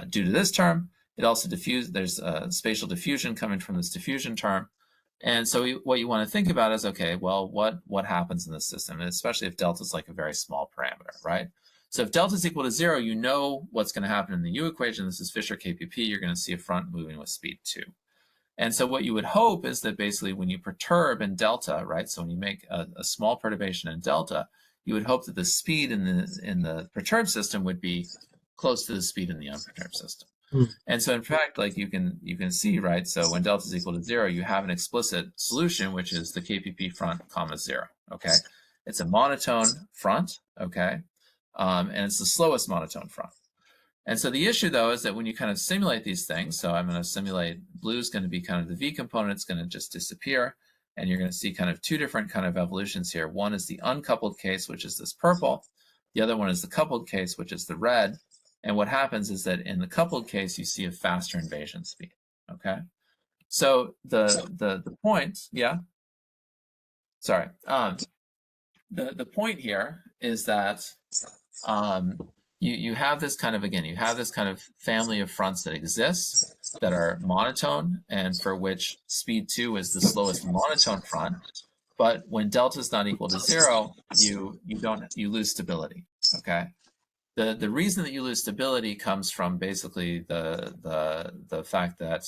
due to this term. It also diffuses. There's spatial diffusion coming from this diffusion term. And so what you want to think about is, okay, well, what happens in this system, and especially if delta is like a very small parameter, right? So if delta is equal to 0, you know what's going to happen in the U equation. This is Fisher KPP. You're going to see a front moving with speed 2. And so what you would hope is that basically when you perturb in delta, right, so when you make a small perturbation in delta, you would hope that the speed in the perturbed system would be close to the speed in the unperturbed system. And so in fact, like you can see, right, so when delta is equal to 0, you have an explicit solution, which is the KPP front comma 0, okay? It's a monotone front, okay? And it's the slowest monotone front. And so the issue, though, is that when you kind of simulate these things, so I'm going to simulate blue is going to be kind of the V component, it's going to just disappear, and you're going to see kind of two different kind of evolutions here. One is the uncoupled case, which is this purple. The other one is the coupled case, which is the red. And what happens is that in the coupled case, you see a faster invasion speed, okay? So the point, yeah? Sorry. The point here is that you have this kind of, again, you have this kind of family of fronts that exists that are monotone and for which speed 2 is the slowest monotone front. But when delta is not equal to 0, you lose stability, okay? The reason that you lose stability comes from basically the fact that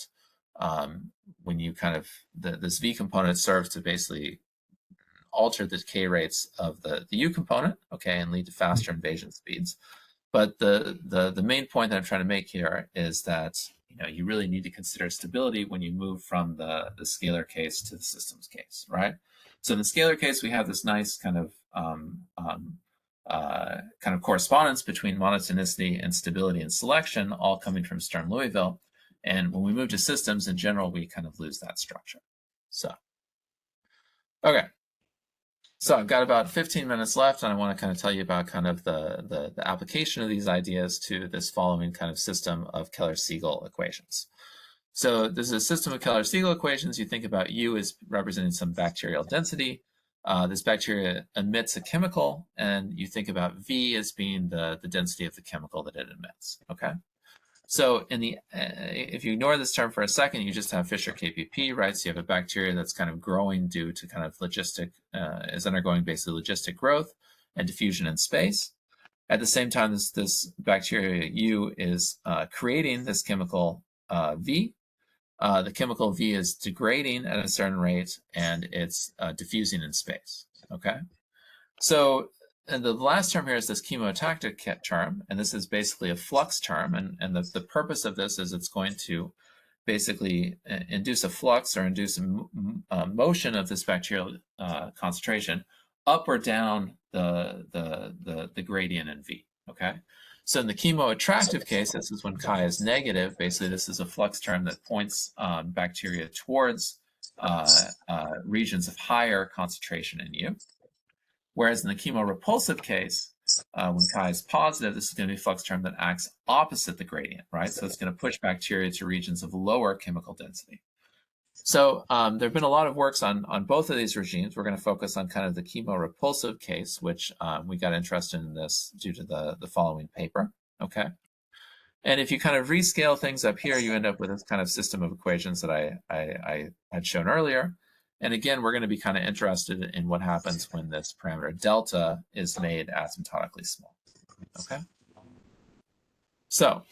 when you kind of, this V component serves to basically alter the decay rates of the U component, okay, and lead to faster invasion speeds. But the main point that I'm trying to make here is that you really need to consider stability when you move from the scalar case to the systems case, right? So in the scalar case, we have this nice kind of correspondence between monotonicity and stability and selection, all coming from Sturm-Liouville. And when we move to systems, in general, we kind of lose that structure. So, okay. So I've got about 15 minutes left, and I want to kind of tell you about kind of the application of these ideas to this following kind of system of Keller-Siegel equations. So this is a system of Keller-Siegel equations. You think about U as representing some bacterial density. This bacteria emits a chemical, and you think about V as being the density of the chemical that it emits, okay? So in the if you ignore this term for a second, you just have Fischer KPP, right? So you have a bacteria that's kind of growing due to kind of logistic, is undergoing basically logistic growth and diffusion in space. At the same time, this bacteria U is creating this chemical V. The chemical V is degrading at a certain rate, and it's diffusing in space, okay? So and the last term here is this chemotactic term, and this is basically a flux term, and the purpose of this is it's going to basically induce a flux or induce a motion of this bacterial concentration up or down the gradient in V, okay? So in the chemoattractive case, this is when chi is negative. Basically, this is a flux term that points bacteria towards regions of higher concentration in U. Whereas in the chemorepulsive case, when chi is positive, this is going to be a flux term that acts opposite the gradient, right? So it's going to push bacteria to regions of lower chemical density. So there have been a lot of works on both of these regimes. We're going to focus on kind of the chemorepulsive case, which we got interested in this due to the following paper, okay? And if you kind of rescale things up here, you end up with this kind of system of equations that I had shown earlier. And again, we're going to be kind of interested in what happens when this parameter delta is made asymptotically small, okay? So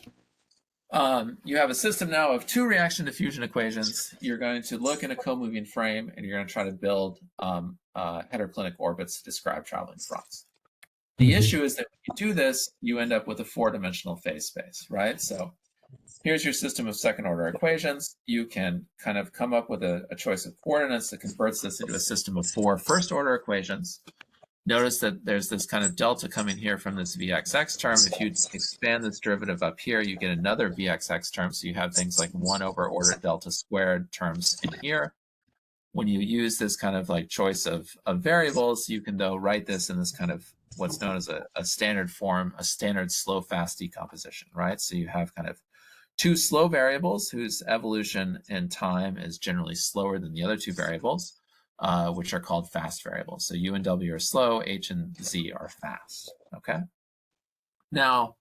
you have a system now of two reaction-diffusion equations. You're going to look in a co-moving frame, and you're going to try to build heteroclinic orbits to describe traveling fronts. The issue is that when you do this, you end up with a four-dimensional phase space, right? So here's your system of second-order equations. You can kind of come up with a choice of coordinates that converts this into a system of four first-order equations. Notice that there's this kind of delta coming here from this Vxx term. If you expand this derivative up here, you get another Vxx term. So you have things like 1 over order delta squared terms in here. When you use this kind of like choice of variables, you can though write this in this kind of what's known as a standard form, a standard slow-fast decomposition, right? So you have kind of two slow variables whose evolution in time is generally slower than the other two variables, which are called fast variables. So U and W are slow, H and Z are fast, okay? Now,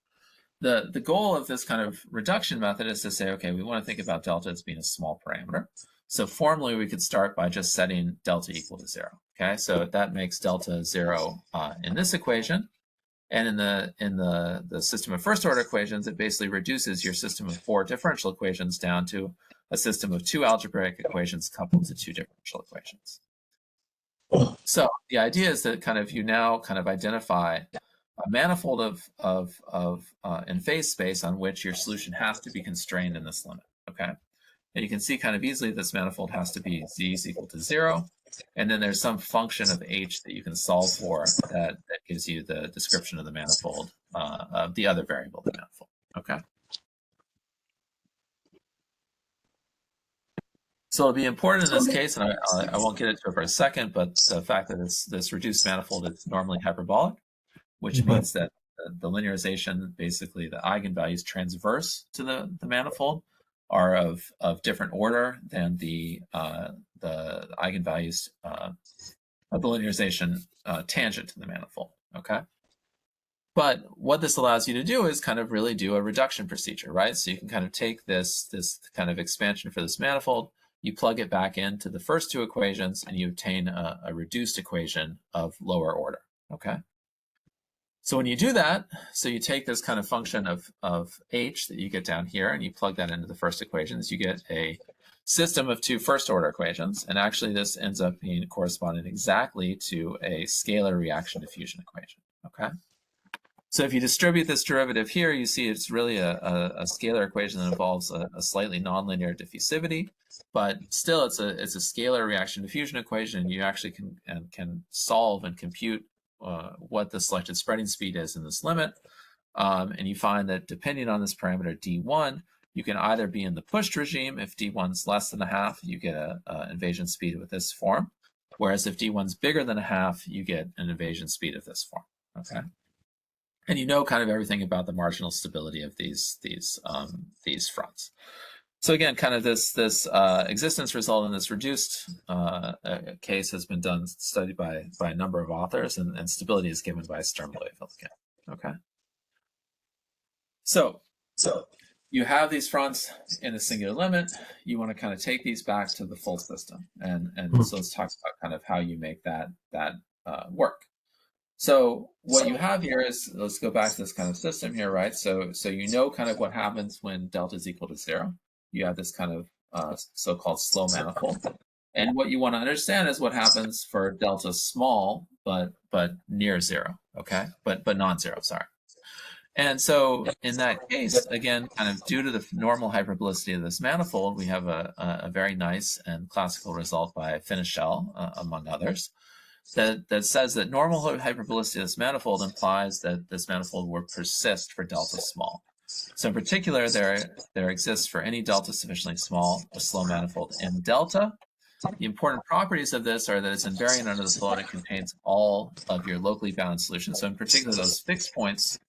the goal of this kind of reduction method is to say, okay, we want to think about delta as being a small parameter. So formally, we could start by just setting delta equal to 0, okay? So that makes delta 0 in this equation. And in the system of first order equations, it basically reduces your system of four differential equations down to a system of two algebraic equations coupled to two differential equations. So the idea is that kind of you now kind of identify a manifold in phase space on which your solution has to be constrained in this limit, okay? And you can see kind of easily this manifold has to be z is equal to 0. And then there's some function of h that you can solve for that gives you the description of the manifold, of the other variable of the manifold, okay? So it'll be important in this case, and I won't get into it for a second, but the fact that this reduced manifold is normally hyperbolic, which means that the linearization, basically the eigenvalues transverse to the manifold, are of different order than the eigenvalues of the linearization tangent to the manifold, okay? But what this allows you to do is kind of really do a reduction procedure, right? So you can kind of take this kind of expansion for this manifold, you plug it back into the first two equations, and you obtain a reduced equation of lower order, okay? So when you do that, so you take this kind of function of h that you get down here, and you plug that into the first equations, you get a system of two first-order equations, and actually this ends up being corresponding exactly to a scalar reaction-diffusion equation, okay? So if you distribute this derivative here, you see it's really a scalar equation that involves a slightly nonlinear diffusivity, but still it's a scalar reaction-diffusion equation, and you actually can solve and compute what the selected spreading speed is in this limit, and you find that depending on this parameter d1, you can either be in the pushed regime. If d1 is less than a half, you get an invasion speed with this form, whereas if d1 is bigger than a half, you get an invasion speed of this form, okay? And you know kind of everything about the marginal stability of these fronts. So again, kind of this existence result in this reduced case has been studied by a number of authors, and stability is given by Sturm-Liouville again. Okay. So you have these fronts in a singular limit. You want to kind of take these back to the full system, and so let's talk about kind of how you make that work. So what you have here is, let's go back to this kind of system here, right? So you know kind of what happens when delta is equal to 0. You have this kind of so-called slow manifold, and what you want to understand is what happens for delta small but near 0, okay? But non-zero, sorry. And so in that case, again, kind of due to the normal hyperbolicity of this manifold, we have a very nice and classical result by Finichel, among others, that says that normal hyperbolicity of this manifold implies that this manifold will persist for delta small. So in particular, there exists for any delta sufficiently small a slow manifold M delta. The important properties of this are that it's invariant under the flow and it contains all of your locally bound solutions. So in particular, those fixed points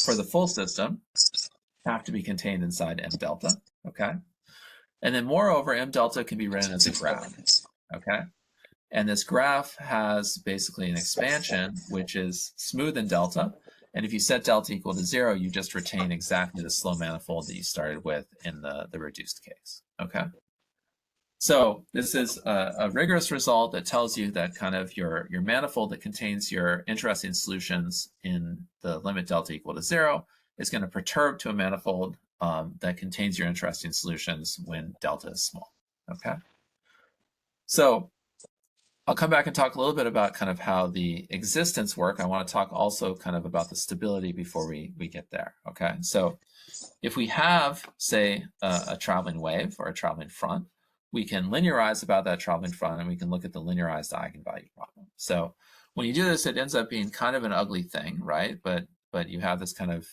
for the full system have to be contained inside M delta, okay? And then moreover, M delta can be written as a graph, okay? And this graph has basically an expansion, which is smooth in delta. And if you set delta equal to 0, you just retain exactly the slow manifold that you started with in the reduced case, okay? So this is a rigorous result that tells you that kind of your manifold that contains your interesting solutions in the limit delta equal to 0 is going to perturb to a manifold that contains your interesting solutions when delta is small, okay? So I'll come back and talk a little bit about kind of how the existence work. I want to talk also kind of about the stability before we get there, okay? So if we have, say, a traveling wave or a traveling front, we can linearize about that traveling front, and we can look at the linearized eigenvalue problem. So when you do this, it ends up being kind of an ugly thing, right? But you have this kind of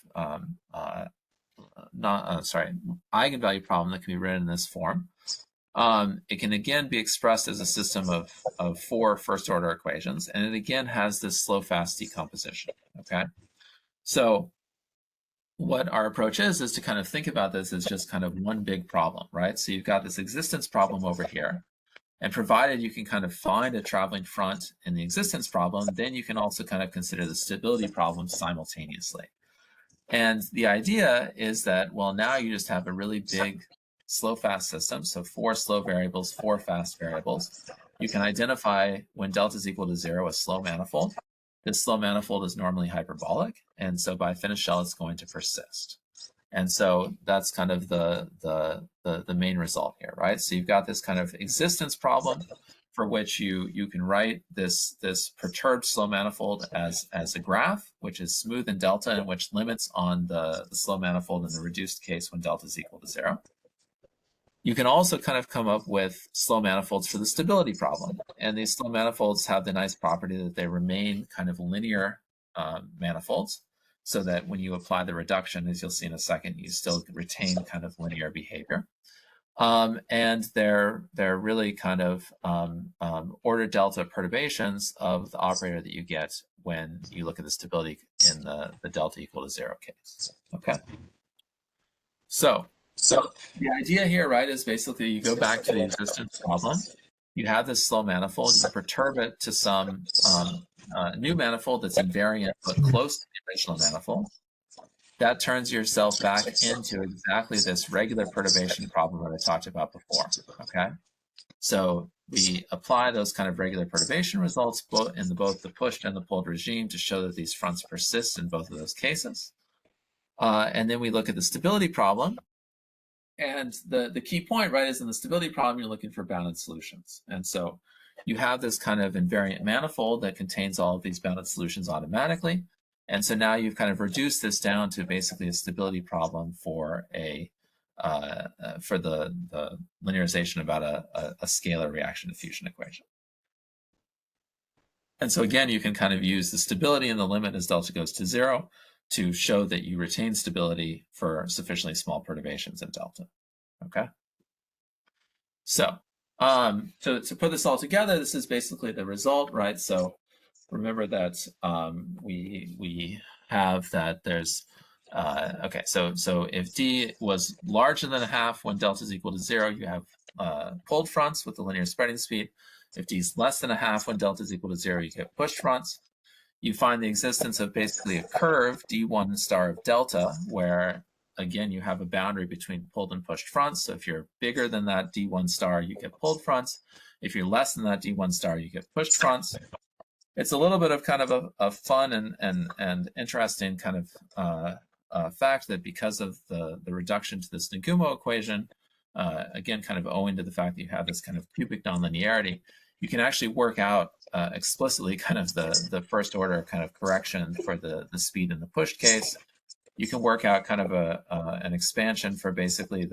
eigenvalue problem that can be written in this form. It can again be expressed as a system of 4 first-order equations, and it again has this slow-fast decomposition. Okay, so what our approach is to kind of think about this as just kind of one big problem, right? So you've got this existence problem over here, and provided you can kind of find a traveling front in the existence problem, then you can also kind of consider the stability problem simultaneously. And the idea is that, well, now you just have a really big slow-fast system, so 4 slow variables, 4 fast variables. You can identify when delta is equal to 0 a slow manifold. This slow manifold is normally hyperbolic, and so by Finichel, it's going to persist. And so that's kind of the main result here, right? So you've got this kind of existence problem for which you can write this perturbed slow manifold as a graph, which is smooth in delta and which limits on the slow manifold in the reduced case when delta is equal to 0. You can also kind of come up with slow manifolds for the stability problem. And these slow manifolds have the nice property that they remain kind of linear manifolds, so that when you apply the reduction, as you'll see in a second, you still retain kind of linear behavior. And they're really kind of order delta perturbations of the operator that you get when you look at the stability in the delta equal to 0 case. Okay. So the idea here, right, is basically you go back to the existence problem. You have this slow manifold, you perturb it to some new manifold that's invariant but close to the original manifold. That turns yourself back into exactly this regular perturbation problem that I talked about before, okay? So we apply those kind of regular perturbation results in both the pushed and the pulled regime to show that these fronts persist in both of those cases. And then we look at the stability problem. And the key point, right, is in the stability problem, you're looking for bounded solutions. And so you have this kind of invariant manifold that contains all of these bounded solutions automatically. And so now you've kind of reduced this down to basically a stability problem for the linearization about a scalar reaction-diffusion equation. And so again, you can kind of use the stability in the limit as delta goes to 0 to show that you retain stability for sufficiently small perturbations in delta, okay? So to put this all together, this is basically the result, right? So remember that we have that there's, okay, so if D was larger than a half when delta is equal to 0, you have pulled fronts with the linear spreading speed. If D is less than a half when delta is equal to 0, you get pushed fronts. You find the existence of basically a curve, D1 star of delta, where again, you have a boundary between pulled and pushed fronts. So if you're bigger than that D1 star, you get pulled fronts. If you're less than that D1 star, you get pushed fronts. It's a little bit of kind of a fun and interesting kind of fact that because of the reduction to this Nagumo equation, again, kind of owing to the fact that you have this kind of cubic nonlinearity, you can actually work out explicitly kind of the first order kind of correction for the speed in the pushed case. You can work out kind of an expansion for basically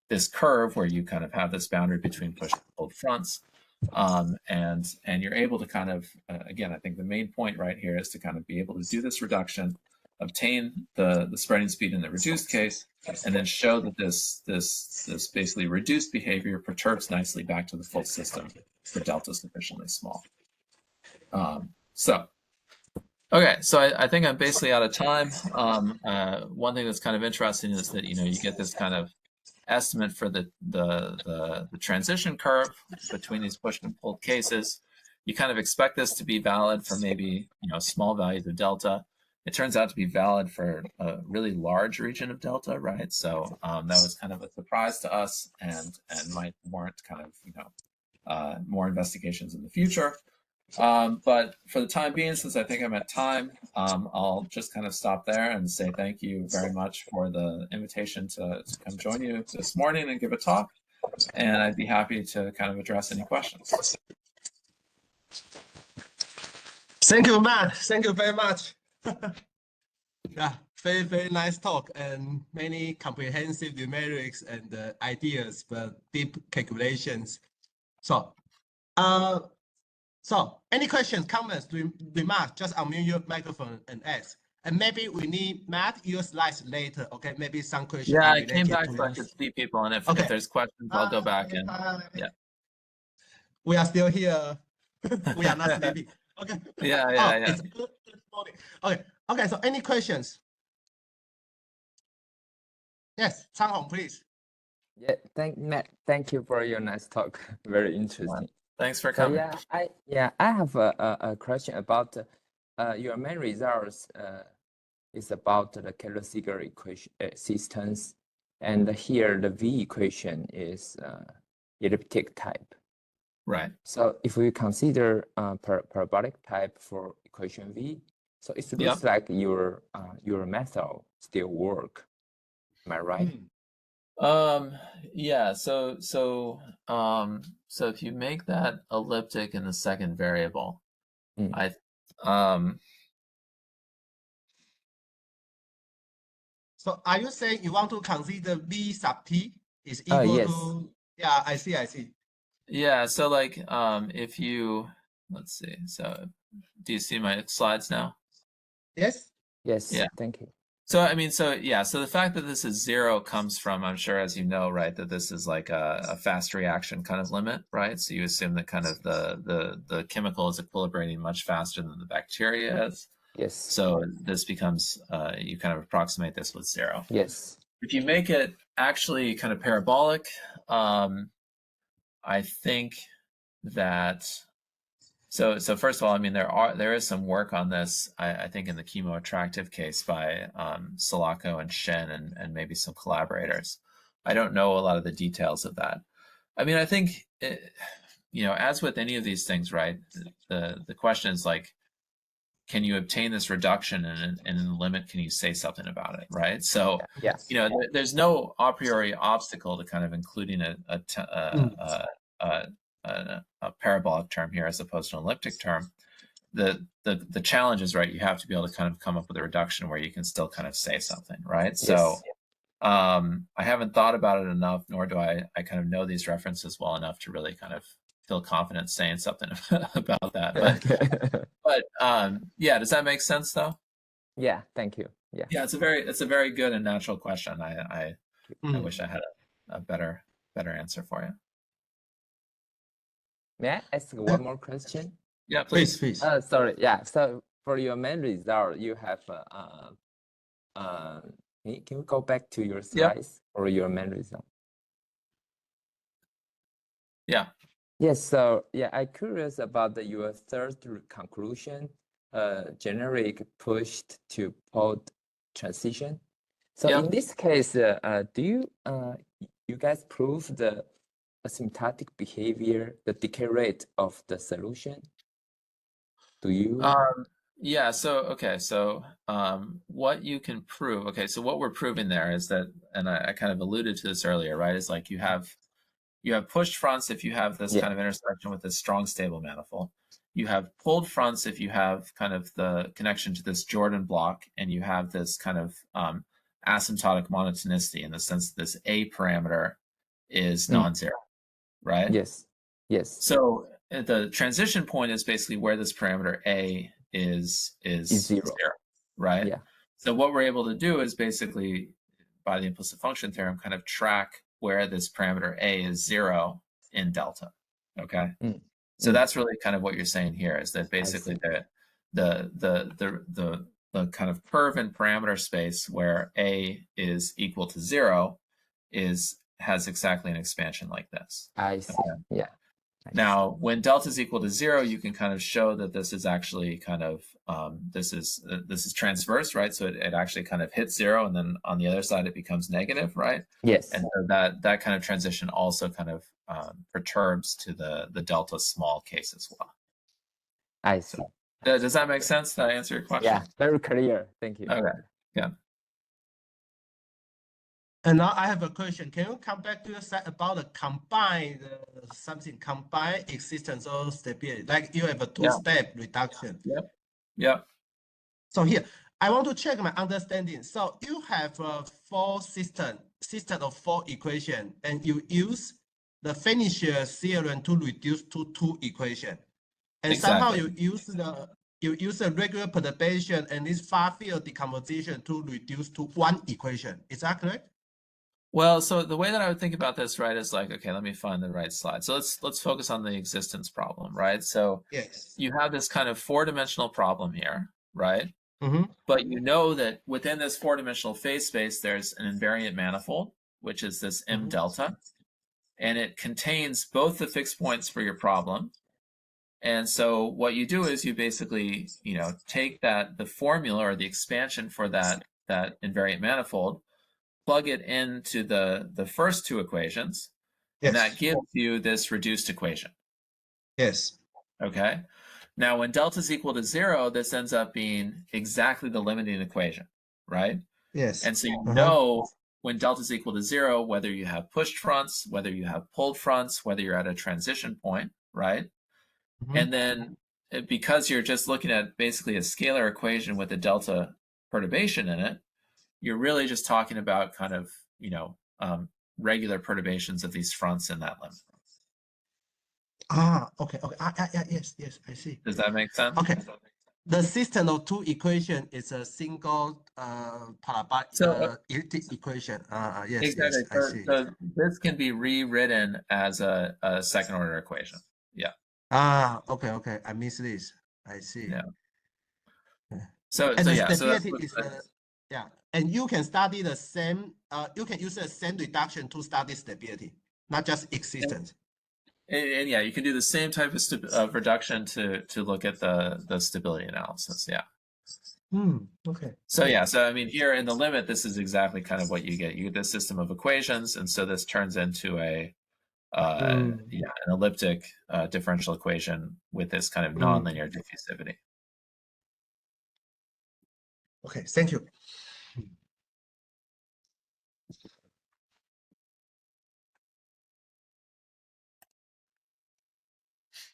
this curve where you kind of have this boundary between pushed and pulled fronts. And you're able to kind of, again, I think the main point right here is to kind of be able to do this reduction, obtain the spreading speed in the reduced case, and then show that this basically reduced behavior perturbs nicely back to the full system for delta sufficiently small. Okay, so I think I'm basically out of time. One thing that's kind of interesting is that, you get this kind of estimate for the transition curve between these pushed and pulled cases. You kind of expect this to be valid for maybe, small values of delta. It turns out to be valid for a really large region of delta, right? So that was kind of a surprise to us and might warrant kind of, more investigations in the future. But for the time being, since I think I'm at time, I'll just kind of stop there and say thank you very much for the invitation to come join you this morning and give a talk. And I'd be happy to kind of address any questions. Thank you, Matt. Thank you very much. Yeah, very, very nice talk and many comprehensive numerics and ideas, but deep calculations. So any questions, comments, remarks, just unmute your microphone and ask. And maybe we need Matt, your slides later, okay? Maybe some questions. Yeah, I came back so I could see people, and if there's questions, I'll go back and yeah. We are still here. We are not sleeping. Okay. Yeah. It's good morning. Okay, so any questions? Yes, Changhong, please. Yeah, Matt, thank you for your nice talk. Very interesting. Thanks for coming. I have a question about your main results is about the Keller-Seeger equation systems, and here the V equation is elliptic type. Right. So if we consider parabolic type for equation V, so it looks like your method still work. Am I right? Yeah. So if you make that elliptic in the second variable, So are you saying you want to consider V sub T is equal yes. to? Yeah, I see. Yeah. So like, if you, let's see. So do you see my slides now? Yes. Yes. Yeah. Thank you. So I mean, so the fact that this is 0 comes from, I'm sure, as you know, right, that this is like a fast reaction kind of limit, right? So you assume that kind of the chemical is equilibrating much faster than the bacteria is. Yes. So this becomes, you kind of approximate this with 0. Yes. If you make it actually kind of parabolic, I think that. So first of all, I mean, there is some work on this, I think, in the chemoattractive case by Salako and Shen and maybe some collaborators. I don't know a lot of the details of that. I mean, I think, as with any of these things, right, the question is like, can you obtain this reduction, and in the limit, can you say something about it, right? So, there's no a priori obstacle to kind of including a parabolic term here as opposed to an elliptic term. The challenge is, right, you have to be able to kind of come up with a reduction where you can still kind of say something, right? Yes. So I haven't thought about it enough, nor do I kind of know these references well enough to really kind of feel confident saying something about that. But yeah, does that make sense though? Yeah, thank you. Yeah, it's a very good and natural question. I wish I had a better answer for you. May I ask one more question? Yeah, please. Sorry. Yeah. So for your main result, you have can you go back to your slides for your main result? Yeah. Yes. So I'm curious about your third conclusion. Generic pushed to pulled transition. So Yep. in this case, do you guys prove the asymptotic behavior, the decay rate of the solution? Do you? Yeah, so okay, so what you can prove, okay, so what we're proving there is that, and I kind of alluded to this earlier, right, is like you have pushed fronts if you have this Yeah. kind of intersection with this strong stable manifold. You have pulled fronts if you have kind of the connection to this Jordan block, and you have this kind of asymptotic monotonicity in the sense that this A parameter is non-zero, right? Yes. Yes. So the transition point is basically where this parameter A is zero, right? Yeah. So what we're able to do is basically, by the implicit function theorem, kind of track where this parameter A is 0 in delta. Okay. So that's really kind of what you're saying here, is that basically the kind of curve in parameter space where A is equal to 0 has exactly an expansion like this. I see. Okay? Yeah. Now, when delta is equal to 0, you can kind of show that this is actually kind of this is transverse, right? So it actually kind of hits 0, and then on the other side it becomes negative, right? Yes. And so that kind of transition also kind of perturbs to the delta small case as well. I see. So, does that make sense? Did I answer your question? Yeah, very clear. Thank you. Okay. Yeah. And now I have a question. Can you come back to your side about the combined combined existence or stability? Like you have a two-step reduction. Yep. Yep. So here, I want to check my understanding. So you have a system of 4 equation, and you use the Fisher theorem to reduce to 2 equation. And somehow you use a regular perturbation and this far field decomposition to reduce to 1 equation. Is that correct? Well, so the way that I would think about this, right, is like, okay, let me find the right slide. So let's focus on the existence problem, right? So yes, you have this kind of 4-dimensional problem here, right? Mm-hmm. But you know that within this 4-dimensional phase space, there's an invariant manifold, which is this M delta, and it contains both the fixed points for your problem. And so what you do is you basically, take the formula or the expansion for that invariant manifold, plug it into the first 2 equations, and that gives you this reduced equation. Yes. Okay. Now, when delta is equal to 0, this ends up being exactly the limiting equation, right? Yes. And so you know when delta is equal to 0, whether you have pushed fronts, whether you have pulled fronts, whether you're at a transition point, right? And then because you're just looking at basically a scalar equation with a delta perturbation in it, you're really just talking about kind of, regular perturbations of these fronts in that limit. Okay. Yes, I see. Does that make sense? Okay. The system of 2 equation is a single parabolic elliptic equation. Yes, exactly. Yes, I see. So this can be rewritten as a second order equation. Yeah. Okay. I missed this. I see. Yeah. So the stability is and you can study the same. You can use the same reduction to study stability, not just existence. And yeah, you can do the same type of reduction to look at the stability analysis. Yeah. Okay. So yeah, so I mean, here in the limit, this is exactly kind of what you get. You get this system of equations, and so this turns into an elliptic differential equation with this kind of nonlinear diffusivity. Okay, thank you.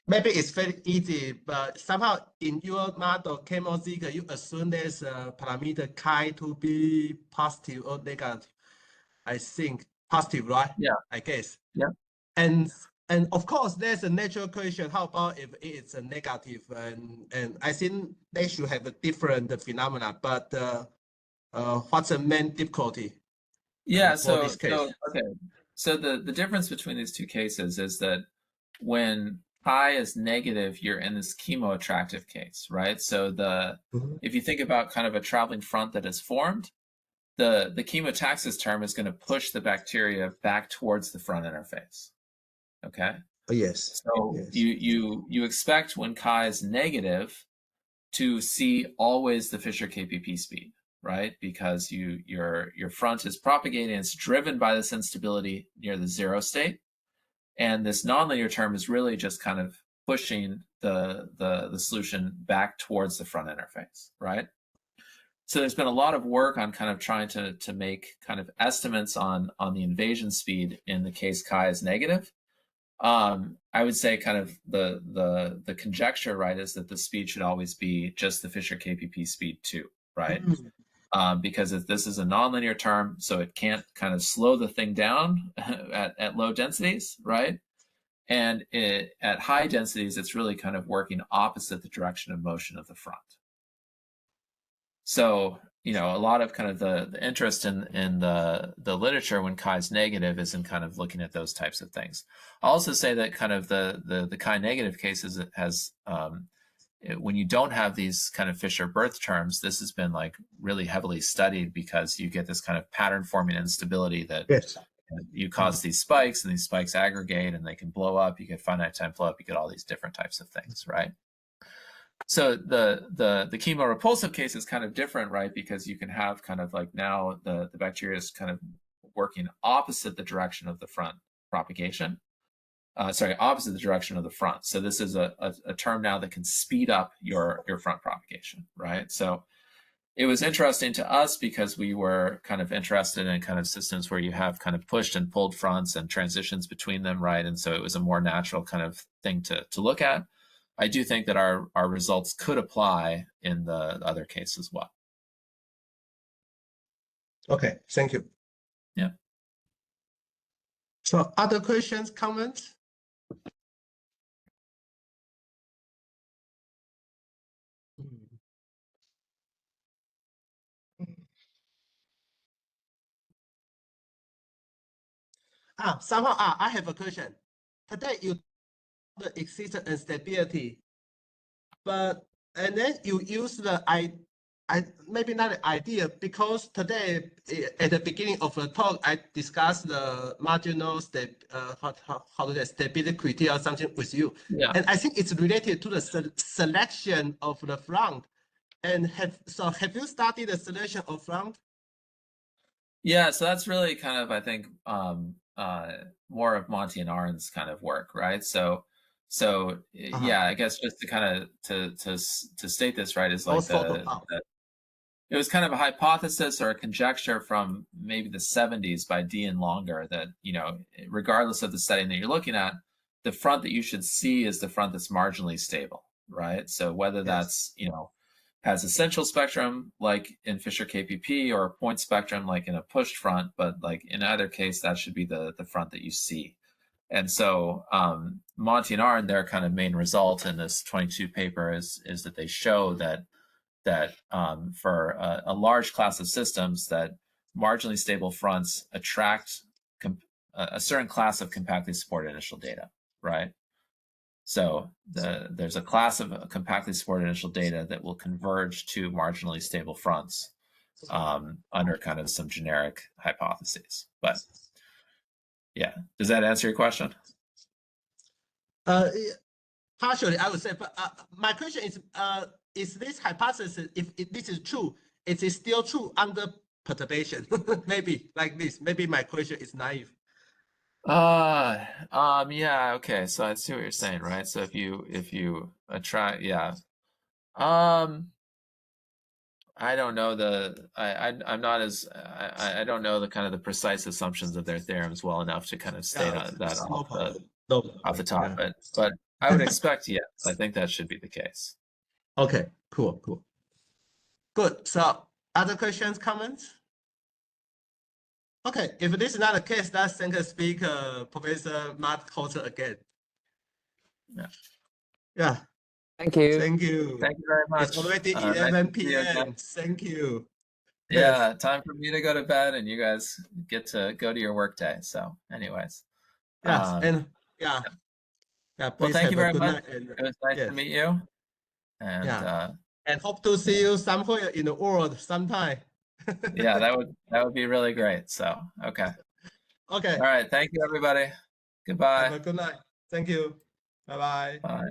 Maybe it's very easy, but somehow in your model, chemosec, you assume there's a parameter chi to be positive or negative. I think positive, right? Yeah. I guess. Yeah. And of course, there's a natural equation. How about if it's a negative? And I think they should have a different phenomena. But what's the main difficulty? Yeah. For this case? So the difference between these 2 cases is that when pi is negative, you're in this chemoattractive case, right? So if you think about kind of a traveling front that is formed, the chemotaxis term is going to push the bacteria back towards the front interface. Okay. Yes. So you expect when chi is negative to see always the Fisher KPP speed, right? Because your front is propagating, it's driven by this instability near the 0 state. And this nonlinear term is really just kind of pushing the solution back towards the front interface, right? So there's been a lot of work on kind of trying to make kind of estimates on the invasion speed in the case chi is negative. I would say kind of the conjecture, right, is that the speed should always be just the Fisher KPP speed 2, right? Because if this is a nonlinear term, so it can't kind of slow the thing down at low densities, right? And at high densities, it's really kind of working opposite the direction of motion of the front. So, you know, a lot of kind of the interest in the literature when chi is negative is in kind of looking at those types of things. I'll also say that kind of the chi negative cases has, when you don't have these kind of Fisher birth terms, this has been like really heavily studied because you get this kind of pattern forming instability that you cause these spikes, and these spikes aggregate and they can blow up. You get finite time flow up, you get all these different types of things, right? So the chemorepulsive case is kind of different, right? Because you can have kind of like now the bacteria is kind of working opposite the direction of the front propagation. Opposite the direction of the front. So this is a term now that can speed up your front propagation, right? So it was interesting to us because we were kind of interested in kind of systems where you have kind of pushed and pulled fronts and transitions between them, right? And so it was a more natural kind of thing to look at. I do think that our results could apply in the other case as well. Okay, thank you. Yeah. So other questions, comments? I have a question. Today you the existence and stability, and then you use the maybe not an idea, because today at the beginning of the talk I discussed the marginal stability criteria or something with you, and I think it's related to the selection of the front. And have you studied the selection of front? Yeah, so that's really kind of, I think, more of Monty and Arndt's kind of work, right? So yeah, I guess just to kind of to state this, right, is like it was kind of a hypothesis or a conjecture from maybe the 70s by D and Longer that, you know, regardless of the setting that you're looking at, the front that you should see is the front that's marginally stable, right? So whether that's, you know, has essential spectrum like in Fisher KPP or a point spectrum like in a pushed front, but like in either case, that should be the front that you see. And so Monty and Arndt, their kind of main result in this 22 paper is that they show that for a large class of systems that marginally stable fronts attract a certain class of compactly supported initial data, right? So there's a class of compactly supported initial data that will converge to marginally stable fronts under kind of some generic hypotheses. But yeah, does that answer your question? Partially, I would say, but my question is this hypothesis, if this is true, is it still true under perturbation? Maybe like this. Maybe my question is naive. Yeah, okay. So I see what you're saying, right? So if you attract, yeah. I don't know I'm not as I don't know the kind of the precise assumptions of their theorems well enough to kind of state that off the top, but I would expect yes. I think that should be the case. Okay, cool. Good. So other questions, comments? Okay, if this is not the case, let's thank the speaker, Professor Matt Holzer again. Yeah. Thank you. Thank you. Thank you very much. It's already 11 p.m. Thank you. Yeah, time for me to go to bed and you guys get to go to your work day. So anyways. Yes, and yeah. Well, thank you very much. It was nice to meet you. And and hope to see you somewhere in the world sometime. Yeah, that would be really great. So okay. Okay. All right. Thank you, everybody. Goodbye. Have a good night. Thank you. Bye-bye. Bye.